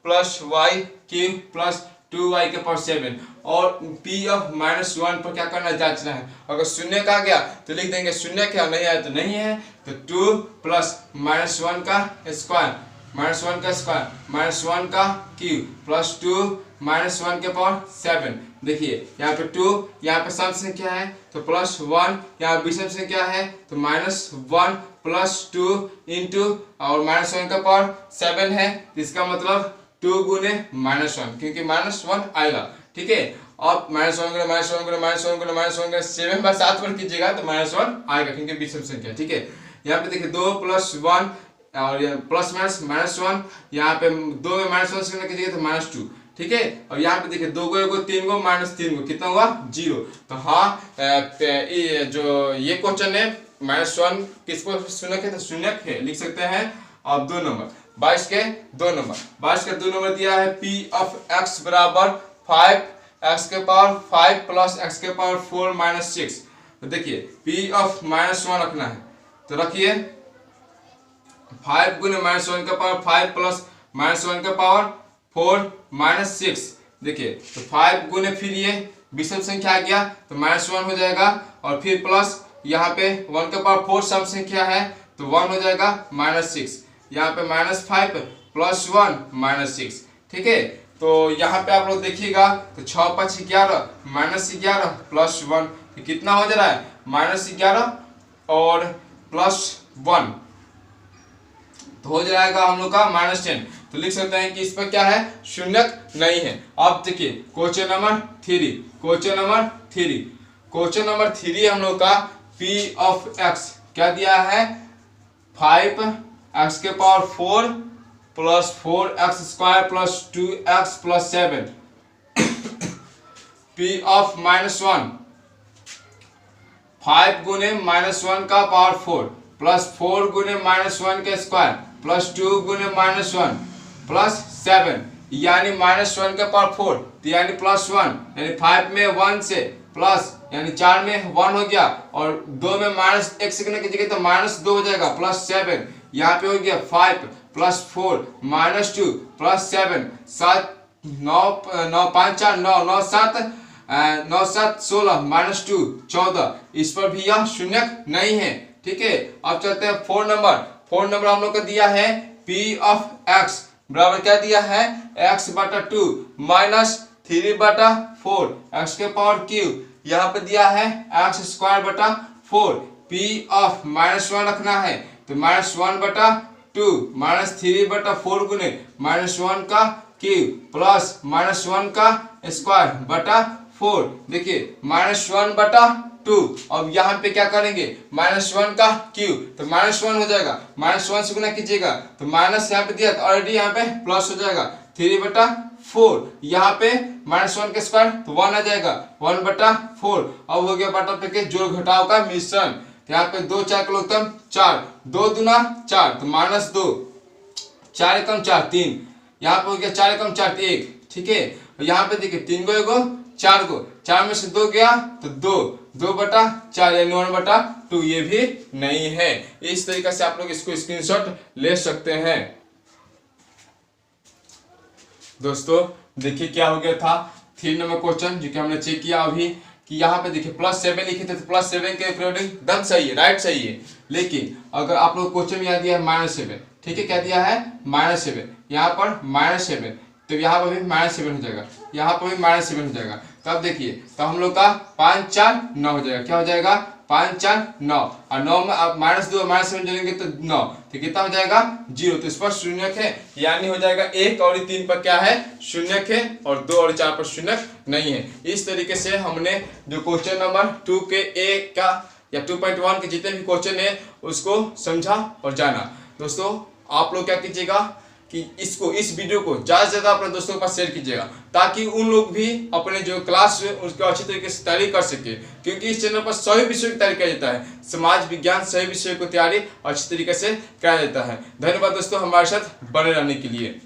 y³ + 2y के पावर 7 और p ऑफ -1 पर क्या करना जांचना है। अगर शून्य का आ गया तो लिख देंगे शून्य क्या नहीं आया तो नहीं है तो 2 + -1 का स्क्वायर -1 का स्क्वायर -1 का क्यूब + 2 -1 के पावर 7। देखिए यहाँ पे 2 यहाँ पे सम संख्या है तो +1 यहाँ विषम संख्या है तो -1 + 2 इंटू और -1 का पावर 7 है। इसका मतलब 2 गुने -1 क्योंकि -1 आएगा, ठीक है। अब -1 गुने -1 7 बार 7 बार कीजिएगा तो -1 आएगा क्योंकि विषम संख्या, ठीक है। यहाँ पे देखिए 2 + 1 और प्लस -1 यहाँ पे 2 में -1 से कीजिएगा तो -2, ठीक है। और यहाँ पे देखिए 2 को 3 को -3 को कितना हुआ 0। तो हाँ जो ये क्वेश्चन है -1 किसको शून्यक है तो शून्यक है लिख सकते हैं। अब 2 नंबर 22 के 2 नंबर दिया है p ऑफ x बराबर 5x के पावर 5 + x के पावर 4 - 6। तो देखिए p ऑफ -1 रखना है तो रखिए 5 गुने -1 का पावर 5 + -1 का पावर 4 - 6। देखिए तो 5 गुने फिर ये विषम संख्या आ गया तो -1 हो जाएगा और फिर प्लस यहाँ पे 1 का पावर 4 सम संख्या है तो 1 हो जाएगा -6। यहाँ पे -5 + 1 - 6, ठीक है। तो यहाँ पे आप लोग देखिएगा तो 6 × 5 = 11 -11 + 1 तो कितना हो जा रहा है -11 और +1 तो हो जाएगा हम लोग का -10। तो लिख सकते हैं कि इस पर क्या है शून्यक नहीं है। अब देखिए क्वेश्चन नंबर 3 हम लोग का p ऑफ x क्या दिया है 5x के power 4 + 4x² + 2x + 7 p of -1 5 गुने -1 का पावर 4 + 4 गुने -1 के स्क्वायर + 2 गुने -1 + 7 यानी -1 का पावर 4 तो यानी +1 यानी 5 में 1 से प्लस यानी 4 में 1 हो गया और 2 में माइनस एक सेकंड की जगह तो -2 हो जाएगा प्लस 7, यहाँ पे हो गया 5 प्लस 4 -2 प्लस 7 7 9 9 5 4 9 9 7 9 7 16 -2 14, इस पर भी यह शून्य नहीं है। ठीक है, अब चलते हैं 4 नंबर हम लोग को दिया है P ऑफ x बराबर क्या दिया है x बटा 2 माइनस 3 बटा 4 x के पावर क्यूब, यहाँ पे दिया है x स्क्वायर बटा 4, P ऑफ -1 रखना है तो -1 बटा 2 माइनस 3 बटा 4 गुने -1 का क्यूब प्लस -1 का स्क्वायर बटा 4। देखिए -1 बटा 2, अब यहाँ पे क्या करेंगे -1 का क्यूब तो -1 हो जाएगा, -1 से गुना कीजिएगा तो माइनस यहाँ पे दिया तो ऑलरेडी यहाँ पे प्लस हो जाएगा 3 बटा 4, यहाँ पे -1 के स्क्वायर तो 1 आ जाएगा 1 बटा 4। अब हो गया बटा पे के जोड़ घटाव का मिश्रण, तो यहाँ पे 2 4 का उत्तम 4, 2 दूना 4 तो -2, 4 एकम 4 3, यहाँ पे हो गया 4 एकम 4 1। ठीक है, यहाँ पे देखिए 3 गो एगो 4 गो, 4 में से 2 गया तो 2 बटा 4 यानी 1 बटा 2, ये भी नहीं है। इस तरीके से आप लोग इसको स्क्रीनशॉट ले सकते हैं। दोस्तों देखिए क्या हो गया था 3 नंबर क्वेश्चन जो कि हमने चेक किया अभी कि यहाँ पे देखिए +7 लिखे थे तो +7 के अकॉर्डिंग एकदम सही है, राइट सही है। लेकिन अगर आप लोग क्वेश्चन में यहाँ दिया है -7, ठीक है, क्या दिया है -7, यहाँ पर -7 तो यहाँ पर भी -7 हो जाएगा, यहाँ पर भी -7 हो जाएगा। तब देखिए तो हम लोग का 5 4 9 हो जाएगा, क्या हो जाएगा 5 4 9 और 9 में आप -2 -7 जोड़ेंगे तो 9, तो कितना हो जाएगा 0, तो इस पर शून्य है, यानी हो जाएगा 1 और 3 पर क्या है शून्य है और 2 और 4 पर शून्य नहीं है। इस तरीके से हमने जो क्वेश्चन नंबर 2 के ए का या 2.1 के जितने भी क्वेश्चन है उसको समझा और जाना। दोस्तों आप लोग क्या कीजिएगा कि इस वीडियो को ज़्यादा से ज़्यादा अपने दोस्तों के पास शेयर कीजिएगा ताकि उन लोग भी अपने जो क्लास है उसको अच्छी तरीके से तैयारी कर सके, क्योंकि इस चैनल पर सभी विषयों की तैयारी किया जाता है, समाज विज्ञान सभी विषयों को तैयारी अच्छी तरीके से किया जाता है। धन्यवाद दोस्तों हमारे साथ बने रहने के लिए।